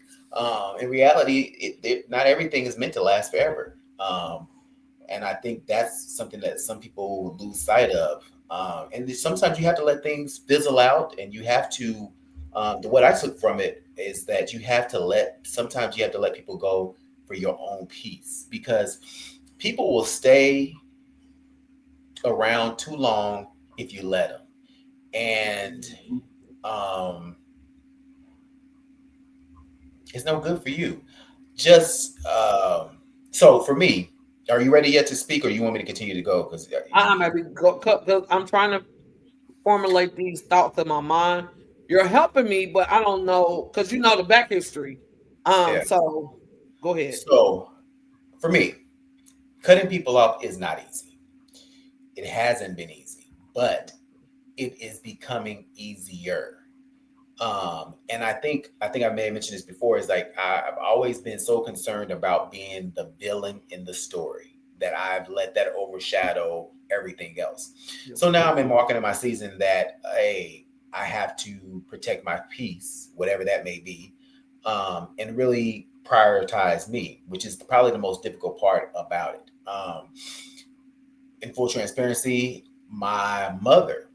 In reality, not everything is meant to last forever. And I think that's something that some people lose sight of. And sometimes you have to let things fizzle out, and you have to. What I took from it is that sometimes you have to let people go for your own peace, because people will stay around too long if you let them. And it's no good for you. Just so for me, are you ready yet to speak, or you want me to continue to go? Because I might be because I'm trying to formulate these thoughts in my mind. You're helping me, but I don't know because you know the back history. yeah. So go ahead. So for me, cutting people off is not easy. It hasn't been easy, but it is becoming easier. And I think I may have mentioned this before. Is like I've always been so concerned about being the villain in the story that I've let that overshadow everything else. So now I'm embarking on my season that hey, I have to protect my peace, whatever that may be, and really prioritize me, which is probably the most difficult part about it. In full transparency, my mother,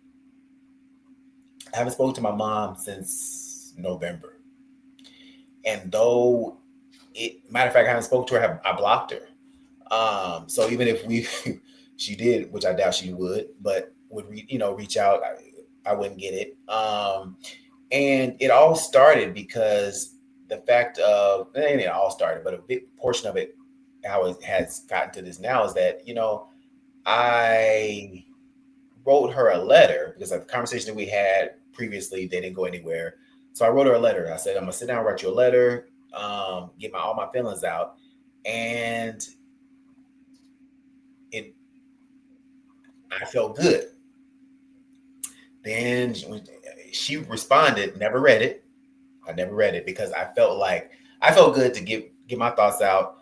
I haven't spoken to my mom since November. And though matter of fact, I haven't spoken to her, I blocked her. So even if she did, which I doubt she would, but would reach out, I wouldn't get it. And it all started because the fact of, it all started, but a big portion of it, how it has gotten to this now is that, I wrote her a letter because of the conversation that we had previously, they didn't go anywhere. So I wrote her a letter. I said, I'm gonna sit down, write you a letter, get all my feelings out. And I felt good. Then she responded, never read it. I never read it because I felt good to get my thoughts out.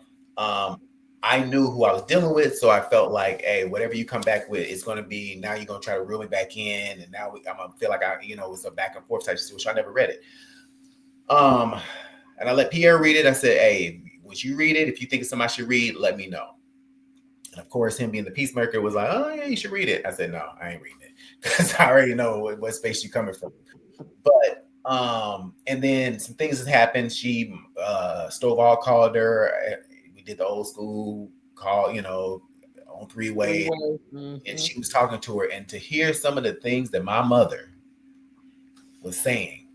I knew who I was dealing with, so I felt like, hey, whatever you come back with, it's going to be, now you're going to try to reel me back in, and now I'm going to feel like it's a back and forth type situation. I never read it. And I let Pierre read it. I said, hey, once you read it, if you think it's something I should read, let me know. And of course, him being the peacemaker was like, oh yeah, you should read it. I said, no, I ain't reading it because I already know what space you're coming from. But and then some things have happened. She Stovall called her. We did the old school call, on three-way. Mm-hmm. And she was talking to her, and to hear some of the things that my mother was saying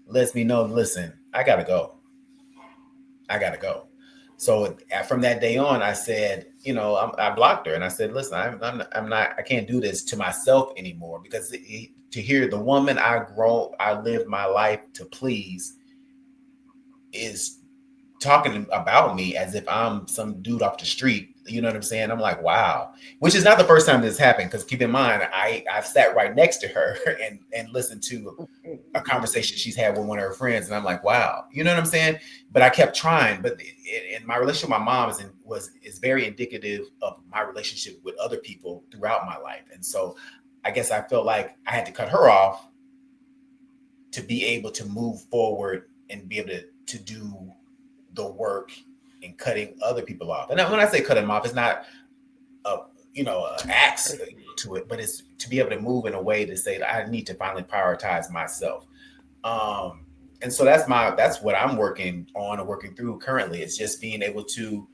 lets me know, listen, I gotta go. So from that day on, I said, I blocked her, and I said, listen, I'm not, I can't do this to myself anymore, because to hear the woman I lived my life to please is talking about me as if I'm some dude off the street. You know what I'm saying? I'm like, wow, which is not the first time this happened. Because keep in mind, I've sat right next to her and listened to a conversation she's had with one of her friends, and I'm like, wow, you know what I'm saying? But I kept trying. But in my relationship with my mom is very indicative of my relationship with other people throughout my life. And so I guess I felt like I had to cut her off to be able to move forward and be able to do the work and cutting other people off. And when I say cut them off, it's not an axe to it, but it's to be able to move in a way to say that I need to finally prioritize myself. And so that's what I'm working on or working through currently. It's just being able to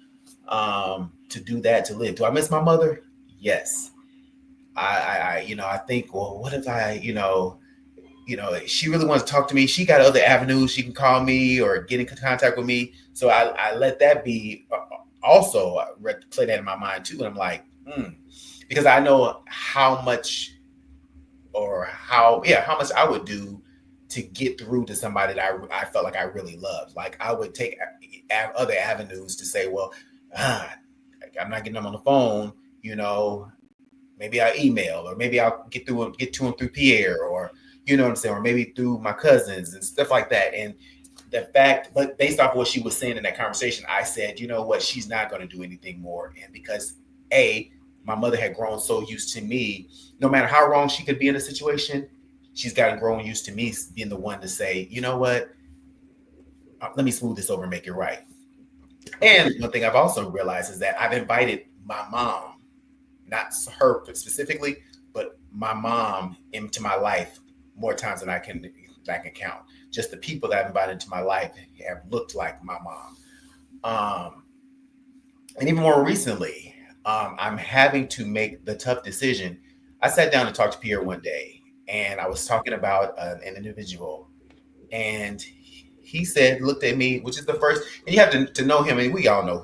do that, to live. Do I miss my mother? Yes. I think, well, what if I, she really wants to talk to me. She got other avenues. She can call me or get in contact with me. So I let that be also play that in my mind too. And I'm like, because I know how much I would do to get through to somebody that I felt like I really loved. Like I would take other avenues to say, well, I'm not getting them on the phone, maybe I'll email, or maybe I'll get to them through Pierre, or you know what I'm saying, or maybe through my cousins and stuff like that. And but based off what she was saying in that conversation, I said, you know what, she's not going to do anything more. And because my mother had grown so used to me, no matter how wrong she could be in a situation, she's gotten grown used to me being the one to say, you know what, let me smooth this over and make it right. And one thing I've also realized is that I've invited my mom, not her specifically, but my mom into my life more times than I can count. Just the people that I've invited into my life have looked like my mom. And even more recently, I'm having to make the tough decision. I sat down and talked to Pierre one day, and I was talking about an individual, and he looked at me, which is the first, and you have to know him, and we all know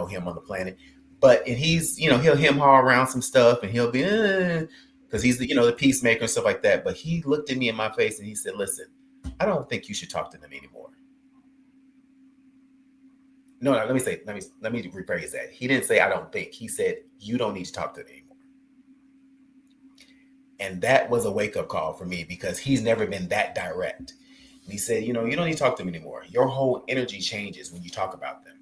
him on the planet. And he's, he'll hem-haw around some stuff, and he'll be, because he's the peacemaker and stuff like that. But he looked at me in my face and he said, listen, I don't think you should talk to them anymore. No, let me rephrase that. He didn't say, I don't think. He said, you don't need to talk to them anymore. And that was a wake-up call for me, because he's never been that direct. And he said, you don't need to talk to them anymore. Your whole energy changes when you talk about them.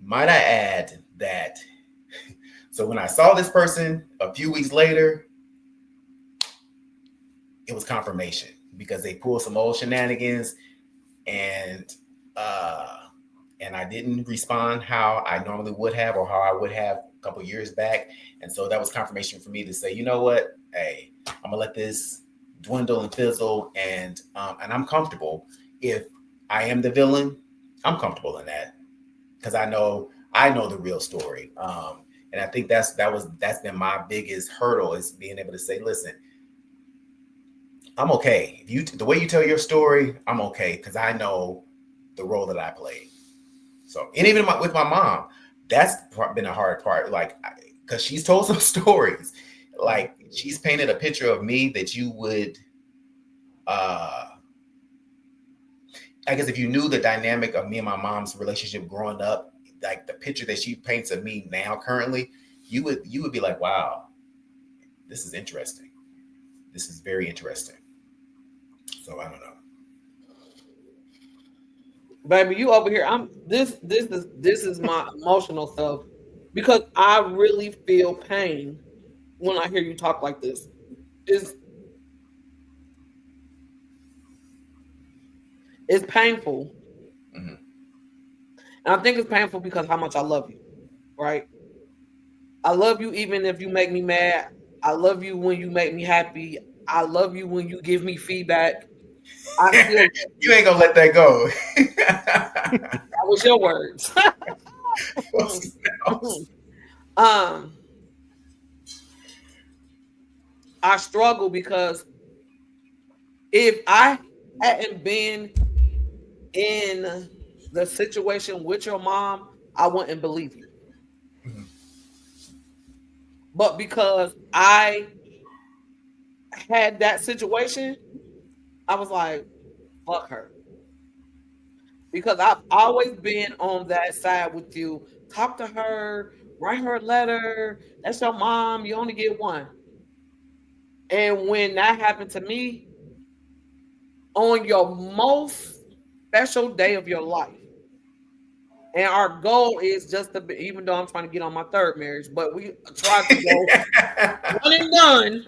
Might I add that, so when I saw this person a few weeks later, it was confirmation, because they pulled some old shenanigans, and I didn't respond how I normally would have, or how I would have a couple years back. And so that was confirmation for me to say, you know what, hey, I'm gonna let this dwindle and fizzle, and I'm comfortable. If I am the villain, I'm comfortable in that, because I know the real story. And I think that's been my biggest hurdle, is being able to say, listen, I'm okay. The way you tell your story, I'm okay, because I know the role that I played. So, and even with my mom, that's been a hard part, like, because she's told some stories, like she's painted a picture of me that you would, I guess if you knew the dynamic of me and my mom's relationship growing up, like the picture that she paints of me now currently, you would be like, wow, this is interesting. This is very interesting. So I don't know. Baby, you over here. This is my emotional stuff, because I really feel pain when I hear you talk like this. It's painful. Mm-hmm. And I think it's painful because how much I love you, right? I love you even if you make me mad. I love you when you make me happy. I love you when you give me feedback. You ain't gonna let that go. That was your words. I struggle because if I hadn't been in the situation with your mom, I wouldn't believe you. Mm-hmm. But because I had that situation, I was like, fuck her. Because I've always been on that side with you. Talk to her, write her a letter. That's your mom. You only get one. And when that happened to me, on your most special day of your life, and our goal is just to be, even though I'm trying to get on my third marriage, but we try to go one and done.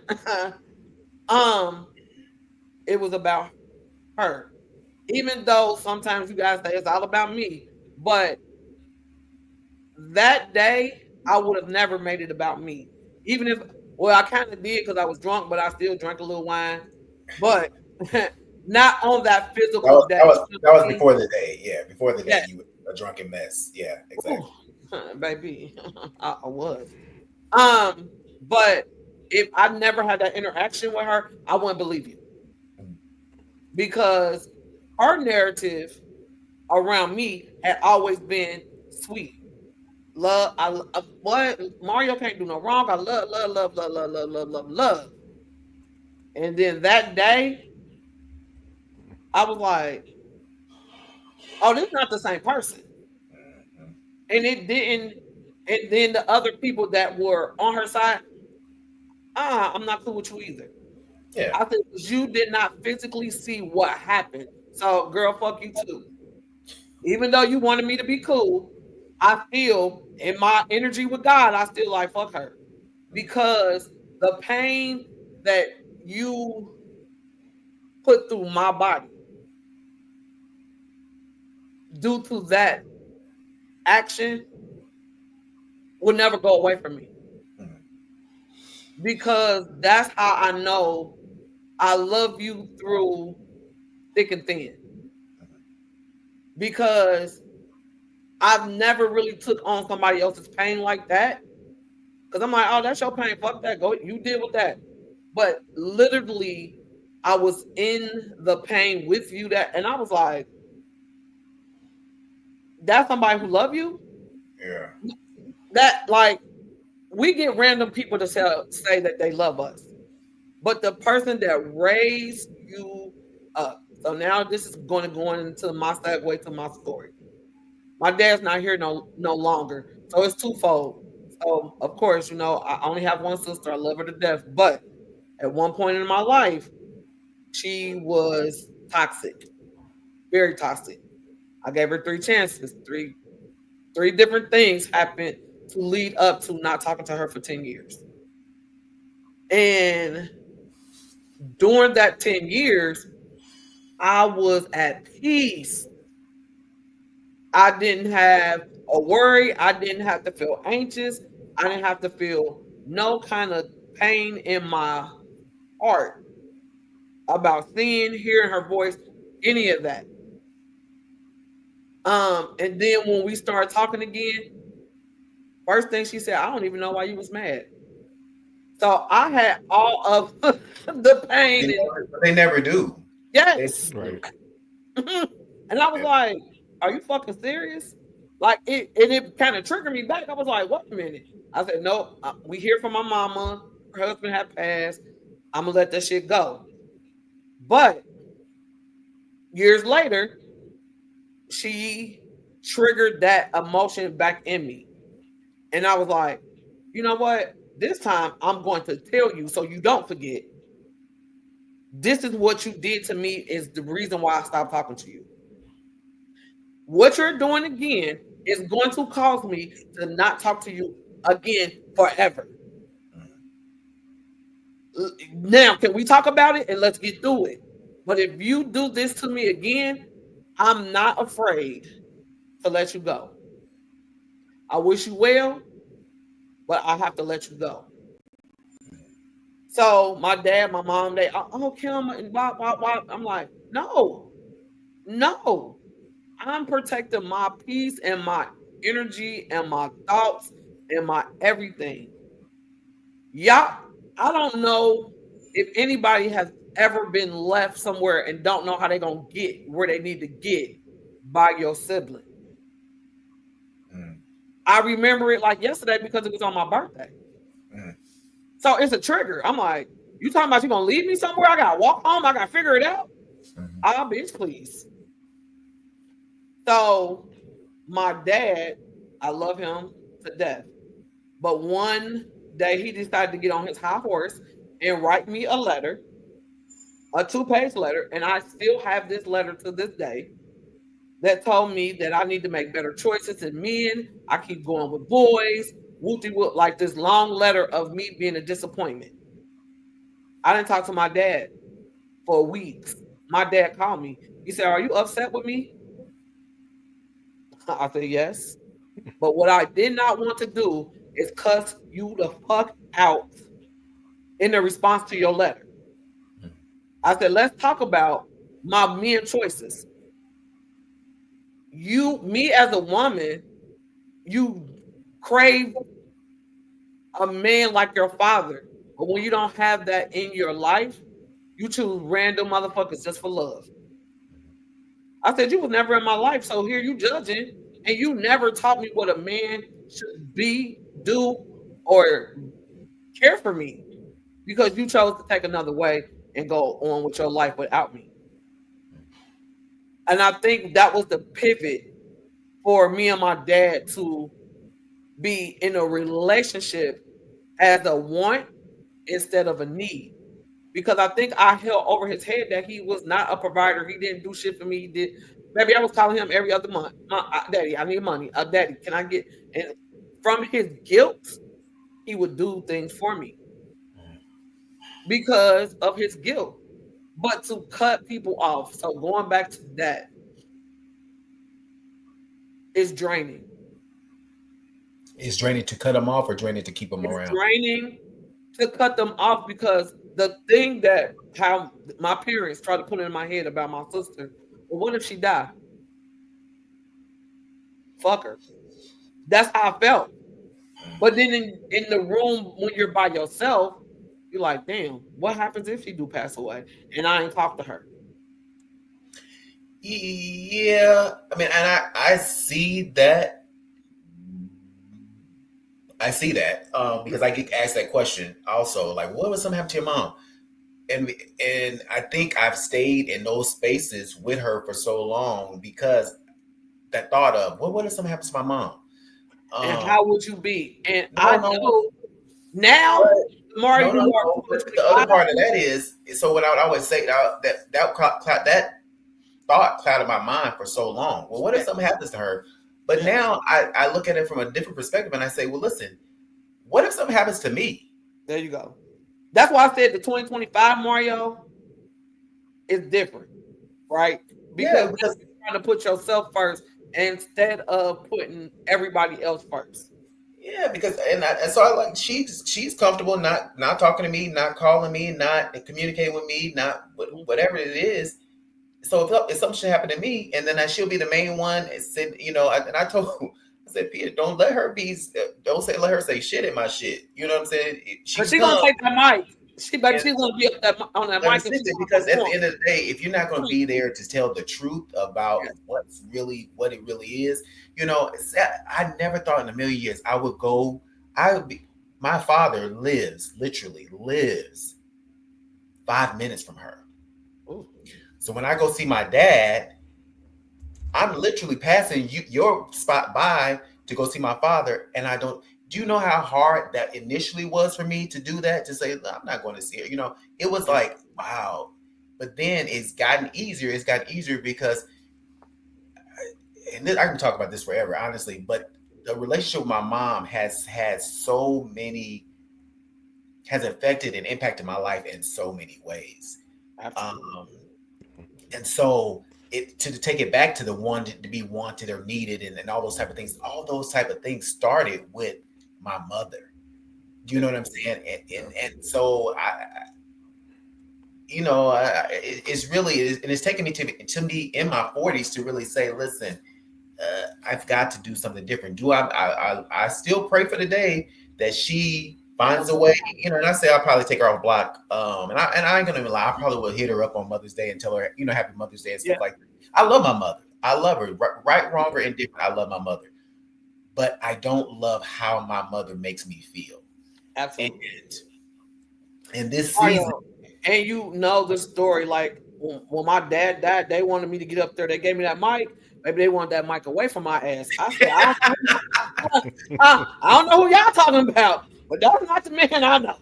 It was about her. even though sometimes you guys say it's all about me, but that day I would have never made it about me. Even if, well, I kind of did because I was drunk, but I still drank a little wine. But not on that physical day. That was before the day. Yeah, before the day, Yeah. you were a drunken mess. Yeah, exactly. Ooh, baby, I was. But if I never had that interaction with her, I wouldn't believe you because her narrative around me had always been sweet. Love, what Mario can't do no wrong. I love, love, love, love, love, love, love, love, love. And then that day, I was like, "Oh, this is not the same person." And it didn't. And then the other people that were on her side, I'm not cool with you either. Yeah. I think you did not physically see what happened. So, girl, fuck you too. Even though you wanted me to be cool, I feel in my energy with God, I still like fuck her because the pain that you put through my body due to that action will never go away from me because that's how I know I love you through thick and thin because I've never really took on somebody else's pain like that. Because I'm like, oh, that's your pain. Fuck that. Go, you deal with that. But literally, I was in the pain with you that, and I was like, that's somebody who love you? Yeah. That like we get random people to say that they love us. But the person that raised you up. So now this is going to go into my segue to my story. My dad's not here no longer. So it's twofold. So of course, I only have one sister. I love her to death. But at one point in my life, she was toxic. Very toxic. I gave her 3 chances. Three different things happened to lead up to not talking to her for 10 years. And during that 10 years, I was at peace. I didn't have a worry. I didn't have to feel anxious. I didn't have to feel no kind of pain in my heart about seeing, hearing her voice, any of that. And then when we started talking again, first thing she said, I don't even know why you was mad. So I had all of the pain. They never do. Yes. Right. And I was like, are you fucking serious? Like it kind of triggered me back. I was like, wait a minute. I said, nope, we hear from my mama. Her husband had passed. I'm gonna let that shit go. But years later, she triggered that emotion back in me. And I was like, you know what? This time I'm going to tell you so you don't forget. This is what you did to me is the reason why I stopped talking to you. What you're doing again is going to cause me to not talk to you again forever. Now, can we talk about it and let's get through it? But if you do this to me again, I'm not afraid to let you go. I wish you well, but I have to let you go. So my dad, my mom, they, oh, Kim, and blah, blah, blah. I'm like, no. I'm protecting my peace and my energy and my thoughts and my everything. Y'all, I don't know if anybody has ever been left somewhere and don't know how they're going to get where they need to get by your sibling. I remember it like yesterday because it was on my birthday. So it's a trigger. I'm like, you talking about you going to leave me somewhere? I got to walk home. I got to figure it out. Bitch, please. So my dad, I love him to death. But one day he decided to get on his high horse and write me a letter, a 2-page letter. And I still have this letter to this day that told me that I need to make better choices in men. I keep going with boys. Wooty-woot, like this long letter of me being a disappointment. I didn't talk to my dad for weeks. My dad called me. He said, "Are you upset with me?" I said, "Yes." But what I did not want to do is cuss you the fuck out in the response to your letter. I said, let's talk about my men choices. Me as a woman, you crave a man like your father. But when you don't have that in your life, you choose random motherfuckers just for love. I said, you was never in my life, so here you judging, and you never taught me what a man should be, do, or care for me because you chose to take another way and go on with your life without me. And I think that was the pivot for me and my dad to be in a relationship as a want instead of a need. Because I think I held over his head that he was not a provider. He didn't do shit for me. He did. Maybe I was calling him every other month. Daddy, I need money. Daddy, can I get? And from his guilt, he would do things for me because of his guilt. But to cut people off. So going back to that is draining. Is draining to cut them off or draining to keep them around? Draining to cut them off because the thing that how my parents tried to put in my head about my sister, well, what if she died? Fuck her. That's how I felt. But then in the room when you're by yourself, you're like, damn, what happens if she do pass away and I ain't talk to her? Yeah, I mean, and I see that. I see that because I get asked that question also. Like, what would something happen to your mom? And I think I've stayed in those spaces with her for so long because that thought of, well, what if something happens to my mom? And how would you be? And I know now, Mario, the other part of that is, so what I would always say that thought clouded my mind for so long. Well, what if something happens to her? But now I look at it from a different perspective and I say, well, listen, what if something happens to me? There you go. That's why I said the 2025 Mario is different, right? Because you're trying to put yourself first instead of putting everybody else first. Yeah, because so I like she's comfortable not talking to me, not calling me, not communicating with me, not whatever it is. So if something should happen to me, and then she'll be the main one. And said, and I told, I said, Peter, don't let her let her say shit in my shit. You know what I'm saying? She's gonna take that mic. She's gonna be up on that mic. Because at the end of the day, if you're not gonna be there to tell the truth about what it really is, I never thought in a million years I would go. My father literally lives 5 minutes from her. Ooh. So when I go see my dad, I'm literally passing your spot by to go see my father, and I don't. Do you know how hard that initially was for me to do that? To say, I'm not going to see her. It was like, wow. But then it's gotten easier. It's gotten easier because, and I can talk about this forever, honestly, but the relationship with my mom has affected and impacted my life in so many ways. And so to take it back to the wanted to be wanted or needed and all those type of things started with my mother. Do you know what I'm saying? And so it's really, and it's taken me to me in my 40s to really say, listen, I've got to do something different. I still pray for the day that she finds a way, and I say I'll probably take her off block. And I ain't gonna even lie, I probably will hit her up on Mother's Day and tell her, Happy Mother's Day and stuff like that. I love my mother. I love her, right, wrong, or indifferent. I love my mother, but I don't love how my mother makes me feel. Absolutely. And this season, and the story, like when my dad died, they wanted me to get up there. They gave me that mic. Maybe they want that mic away from my ass. I said, I don't know who y'all talking about, but that's not the man I know.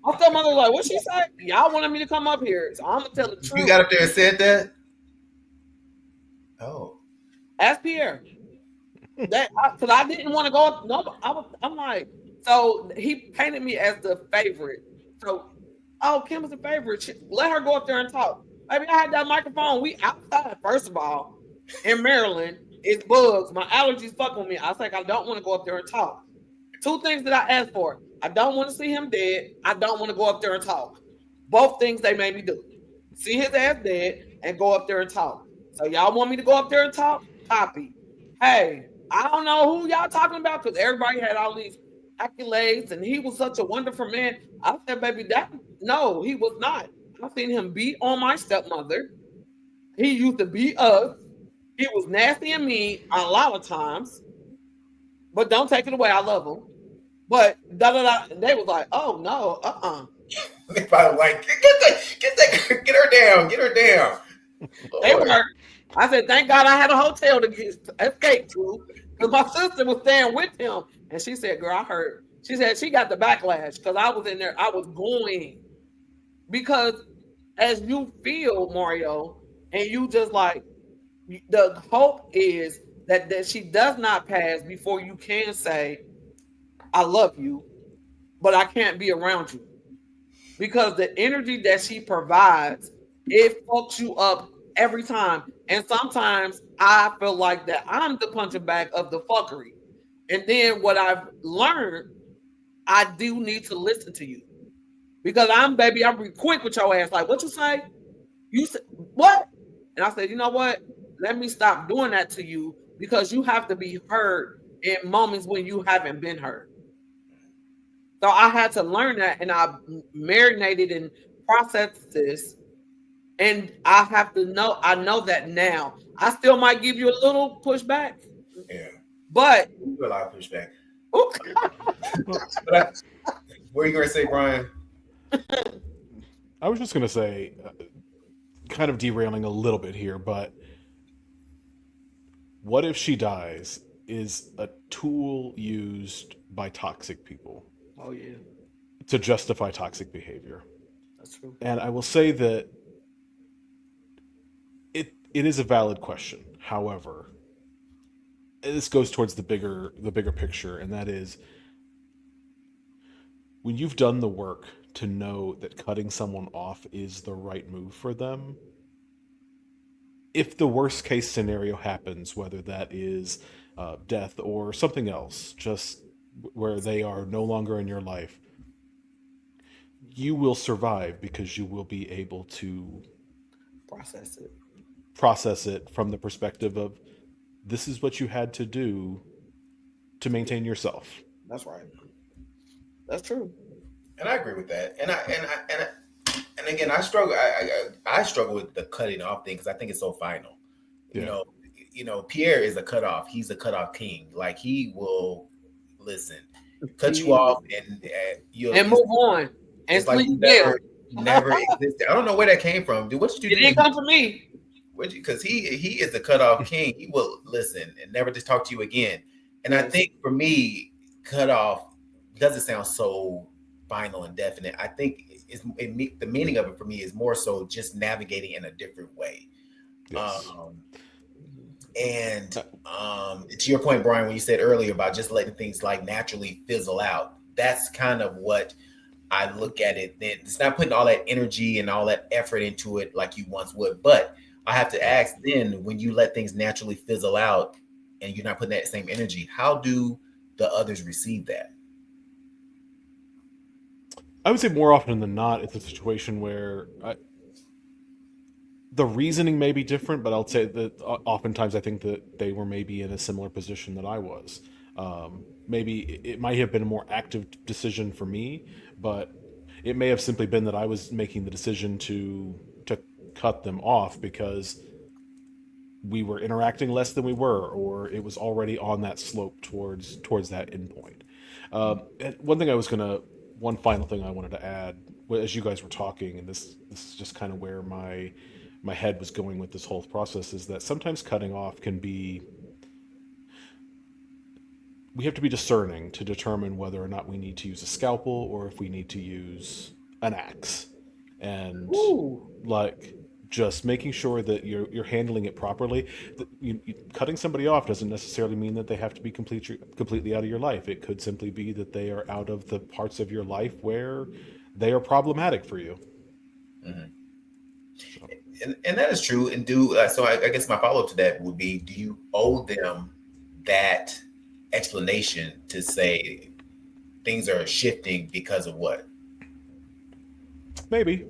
I told mother, like, what she say? Y'all wanted me to come up here, so I'm gonna tell the truth. You got up there and said that? Oh, ask Pierre. Because I didn't want to go up. No, I'm like, so he painted me as the favorite. So, Kim was the favorite. Let her go up there and talk. I mean, I had that microphone. We outside, first of all, in Maryland. It's bugs. My allergies fuck with me. I was like, I don't want to go up there and talk. Two things that I asked for. I don't want to see him dead. I don't want to go up there and talk. Both things they made me do. See his ass dead and go up there and talk. So y'all want me to go up there and talk? Copy. Hey, I don't know who y'all talking about because everybody had all these accolades and he was such a wonderful man. I said, baby, no, he was not. I've seen him beat on my stepmother. He used to beat us. He was nasty and mean a lot of times. But don't take it away. I love him. But they was like, oh no, They probably like, get her down, get her down. They were. I said, thank God I had a hotel to escape to, because my sister was staying with him, and she said, "Girl, I heard." She said she got the backlash because I was in there. I was going because as you feel Mario, and you just like the hope is that she does not pass before you can say, "I love you," but I can't be around you because the energy that she provides, it fucks you up every time. And sometimes I feel like that I'm the punching bag of the fuckery. And then what I've learned, I do need to listen to you. Because I'm be quick with your ass. Like, what you say? You said what? And I said, you know what? Let me stop doing that to you because you have to be heard in moments when you haven't been heard. So I had to learn that and I marinated and processed this. And I have to know, I know that now. I still might give you a little pushback. Yeah. But a lot of pushback. What are you gonna say, Brian? I was just gonna say, kind of derailing a little bit here, but what if she dies is a tool used by toxic people. Oh yeah. To justify toxic behavior. That's true. And I will say that it is a valid question. However, this goes towards the bigger picture, and that is when you've done the work to know that cutting someone off is the right move for them, if the worst case scenario happens, whether that is death or something else, just where they are no longer in your life, you will survive because you will be able to process it from the perspective of this is what you had to do to maintain yourself. That's right. That's true. And I agree with that. And again, I struggle. I struggle with the cutting off thing because I think it's so final. Yeah. You know, Pierre is a cutoff. He's a cutoff king. Like he will listen, cut you off, and move on and sleep like never existed. I don't know where that came from, dude. What did you do? It didn't come from me. Because he is the cutoff king. He will listen and never just talk to you again. And I think for me, cutoff doesn't sound so final and definite. I think the meaning of it for me is more so just navigating in a different way. Yes. To your point, Brian, when you said earlier about just letting things like naturally fizzle out, that's kind of what I look at it. Then it's not putting all that energy and all that effort into it like you once would. But I have to ask then, when you let things naturally fizzle out and you're not putting that same energy, how do the others receive that? I would say more often than not, it's a situation where the reasoning may be different, but I'll say that oftentimes I think that they were maybe in a similar position that I was. Maybe it might have been a more active decision for me, but it may have simply been that I was making the decision to cut them off because we were interacting less than we were, or it was already on that slope towards that endpoint. And one final thing I wanted to add, as you guys were talking, and this is just kind of where my head was going with this whole process, is that sometimes cutting off can be, we have to be discerning to determine whether or not we need to use a scalpel or if we need to use an axe. And just making sure that you're handling it properly. Cutting somebody off doesn't necessarily mean that they have to be completely out of your life. It could simply be that they are out of the parts of your life where they are problematic for you. Mm-hmm. and that is true. And so I guess my follow up to that would be: do you owe them that explanation to say things are shifting because of what? Maybe.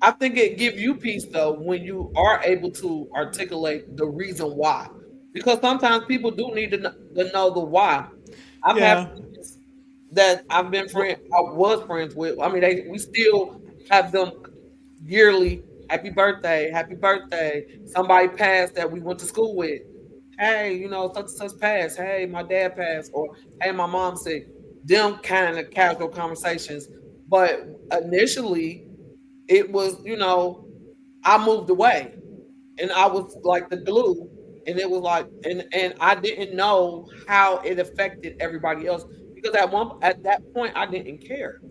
I think it give you peace though when you are able to articulate the reason why, because sometimes people do need to know the why. I've had Yeah. friends that I've been Well, I was friends with. I mean, we still have them yearly. Happy birthday! Happy birthday! Somebody passed that we went to school with. Hey, such and such passed. Hey, my dad passed, or hey, my mom sick. Them kind of casual conversations, but initially it was, I moved away and I was like the glue. And it was like, and I didn't know how it affected everybody else because at that point I didn't care,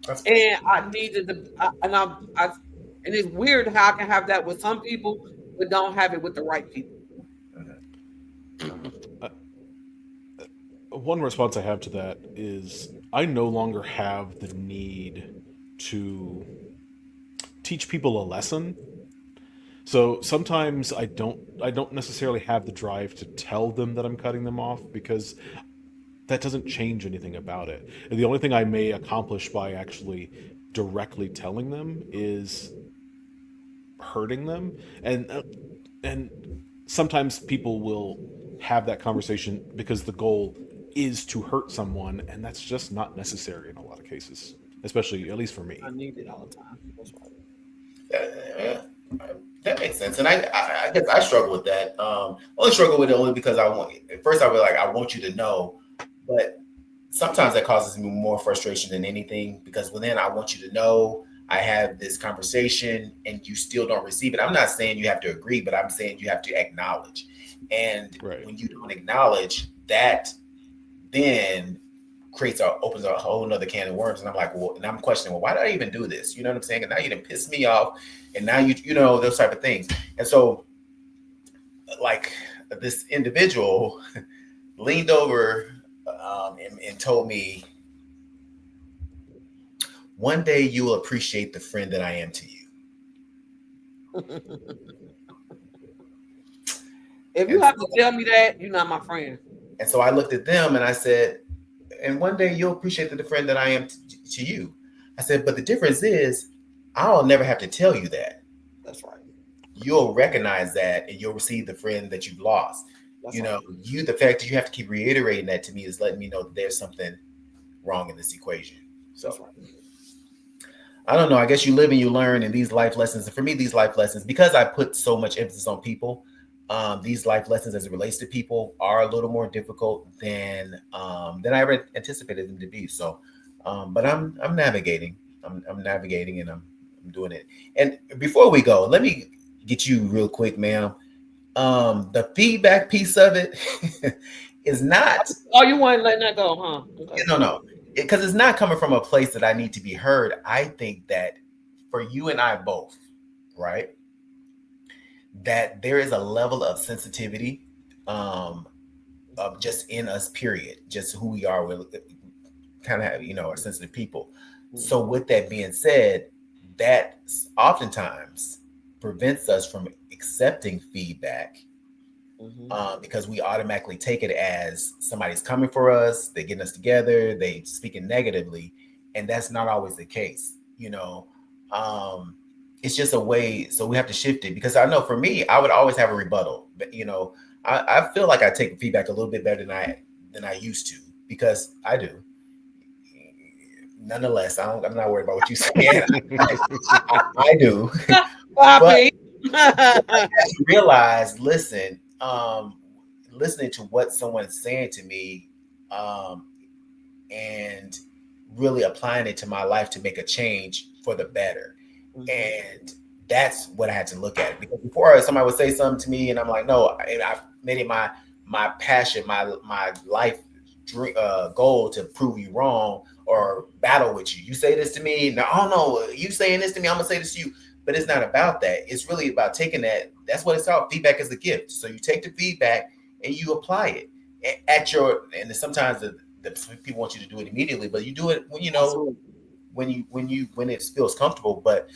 That's good. and I needed to. And it's weird how I can have that with some people, but don't have it with the right people. one response I have to that is I no longer have the need to teach people a lesson. So sometimes I don't necessarily have the drive to tell them that I'm cutting them off because that doesn't change anything about it. And the only thing I may accomplish by actually directly telling them is hurting them. And sometimes people will have that conversation because the goal is to hurt someone, and that's just not necessary in a lot of cases, especially at least for me. I need it all the time. That's right. Yeah, that makes sense. And I guess I struggle with that. Only struggle with it only because at first I was like, I want you to know, but sometimes that causes me more frustration than anything because then I want you to know I have this conversation and you still don't receive it. I'm not saying you have to agree, but I'm saying you have to acknowledge. And Right. when you don't acknowledge that, then opens a whole nother can of worms. And I'm like, well, and I'm questioning, well, why did I even do this? You know what I'm saying? And now you didn't piss me off. And now you know, those type of things. And so like this individual leaned over and told me, one day you will appreciate the friend that I am to you. If you have to tell me that, you're not my friend. And so I looked at them and I said, and one day you'll appreciate the friend that I am to you. I said, but the difference is I'll never have to tell you that. That's right. You'll recognize that and you'll receive the friend that you've lost. That's The fact that you have to keep reiterating that to me is letting me know that there's something wrong in this equation. So right. I don't know. I guess you live and you learn, and these life lessons. And for me, these life lessons, because I put so much emphasis on people, these life lessons as it relates to people are a little more difficult than I ever anticipated them to be. So, but I'm navigating. I'm navigating, and I'm doing it. And before we go, let me get you real quick, ma'am. The feedback piece of it is not. Oh, you weren't letting that go, huh? Okay. No, because it's not coming from a place that I need to be heard. I think that for you and I both, right, that there is a level of sensitivity of just in us, period, just who we are. We're kind of, are sensitive people. So with that being said, that oftentimes prevents us from accepting feedback because we automatically take it as somebody's coming for us, they're getting us together, they speaking negatively, and that's not always the case. It's just a way. So we have to shift it because I know for me, I would always have a rebuttal. But I feel like I take feedback a little bit better than I used to because I do. Nonetheless, I'm not worried about what you say. I do. But I realize, listen, listening to what someone's saying to me, and really applying it to my life to make a change for the better. And that's what I had to look at. Because before somebody would say something to me and I'm like, no, I've made it my passion, my life goal to prove you wrong or battle with you. You say this to me, now, oh no, you saying this to me, I'm gonna say this to you. But it's not about that. It's really about taking that. That's what it's called. Feedback is a gift. So you take the feedback and you apply it and sometimes the people want you to do it immediately, but you do it when when it feels comfortable. But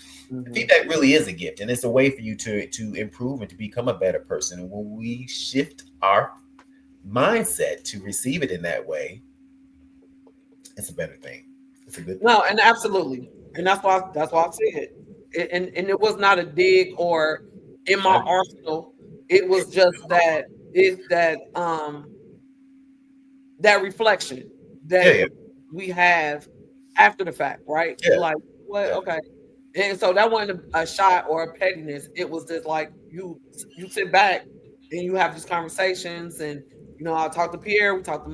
feedback really is a gift, and it's a way for you to improve and to become a better person. And when we shift our mindset to receive it in that way, it's a better thing. It's a good thing. No, and absolutely, and that's why I said it, and it was not a dig or in my arsenal. It was just that that reflection that we have after the fact, right? We're like, what? Okay. And so that wasn't a shot or a pettiness. It was just like you sit back and you have these conversations, and I talked to Pierre, I talked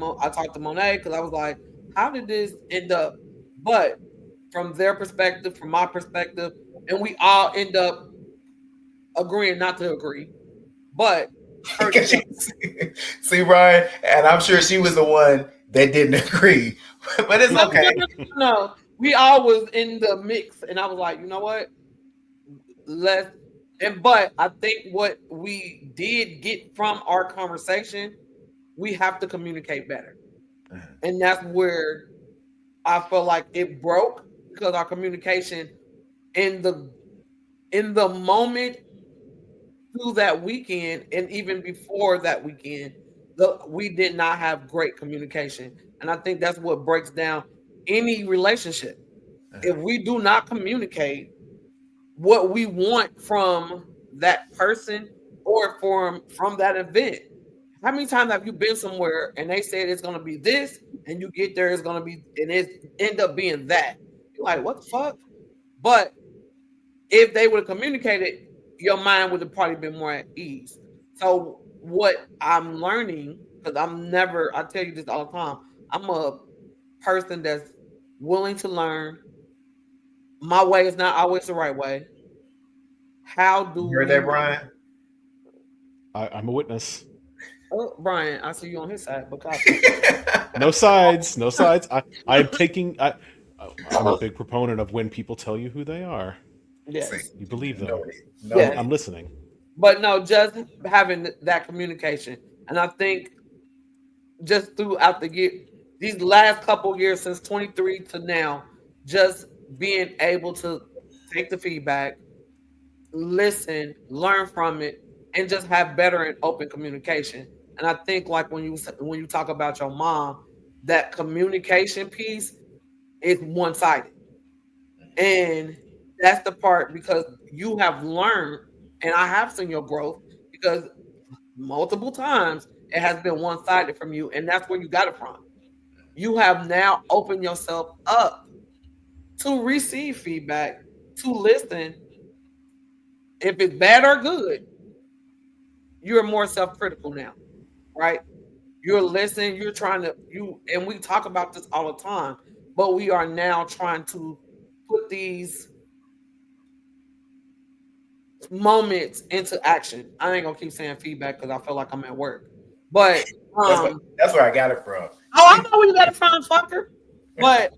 to Monet, because I was like, how did this end up? But from their perspective, from my perspective, and we all end up agreeing not to agree, but see, Ryan, and I'm sure she was the one that didn't agree, but it's okay. No, we all was in the mix, and I was like, you know what? But I think what we did get from our conversation, we have to communicate better, and that's where I feel like it broke, because our communication in the moment through that weekend, and even before that weekend, we did not have great communication, and I think that's what breaks down any relationship. If we do not communicate what we want from that person or from that event. How many times have you been somewhere and they said it's going to be this, and you get there, it's going to be, and it end up being that? You're like, what the fuck? But if they would have communicated, your mind would have probably been more at ease. So what I'm learning, because I tell you this all the time, I'm a person that's willing to learn. My way is not always the right way. How do you heard that, Brian? I'm a witness. Oh, Brian, I see you on his side. No sides. I'm a big proponent of when people tell you who they are. Yes. You believe them. No. Yes. I'm listening. But no, just having that communication. And I think just throughout the year, these last couple years since 23 to now, just being able to take the feedback, listen, learn from it, and just have better and open communication. And I think, like when you talk about your mom, that communication piece is one-sided. And that's the part, because you have learned, and I have seen your growth, because multiple times it has been one-sided from you, and that's where you got it from. You have now opened yourself up to receive feedback, to listen. If it's bad or good, you're more self-critical now, right? You're listening, you're trying to, and we talk about this all the time, but we are now trying to put these moments into action. I ain't gonna keep saying feedback because I feel like I'm at work. But that's where I got it from. Oh, I know where you got it from, fucker. But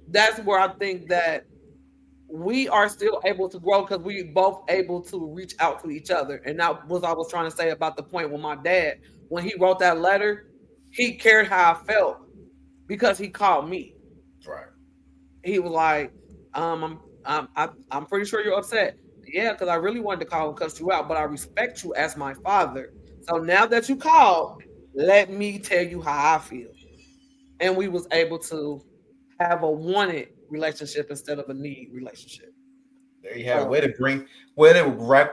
that's where I think that we are still able to grow, because we both able to reach out to each other. And that was I was trying to say about the point with my dad. When he wrote that letter, he cared how I felt because he called me. Right. He was like, I'm pretty sure you're upset. Yeah, because I really wanted to call and cuss you out, but I respect you as my father. So now that you called, let me tell you how I feel. And we was able to have a wanted relationship instead of a need relationship. There you have it. Way to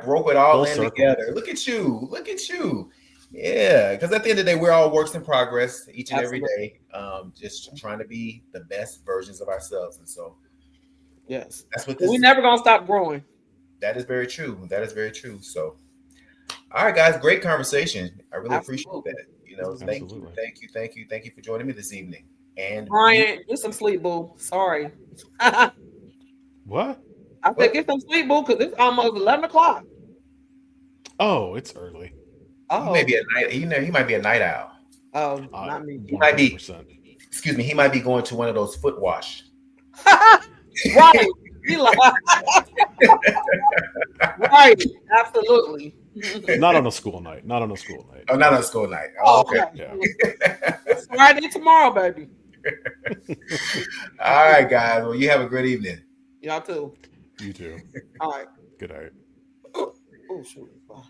rope it all in together. Look at you. Yeah, because at the end of the day, we're all works in progress each and every day. Just trying to be the best versions of ourselves. And so, yes, that's what we're never gonna stop growing. That is very true. So, all right, guys, great conversation. I really appreciate that. Thank you for joining me this evening. And Brian, get some sleep, boo. Sorry. What? I said get some sleep, boo, because it's almost 11 o'clock. Oh, it's early. Oh, he might be a night owl. Oh, not me. He might be. Excuse me. He might be going to one of those foot wash. Right. Right. Absolutely. Not on a school night. Oh, not on a school night. Oh, okay. Yeah. It's Friday tomorrow, baby. All right, guys. Well, you have a great evening. Y'all too. You too. All right. Good night. Oh, shoot. Bye.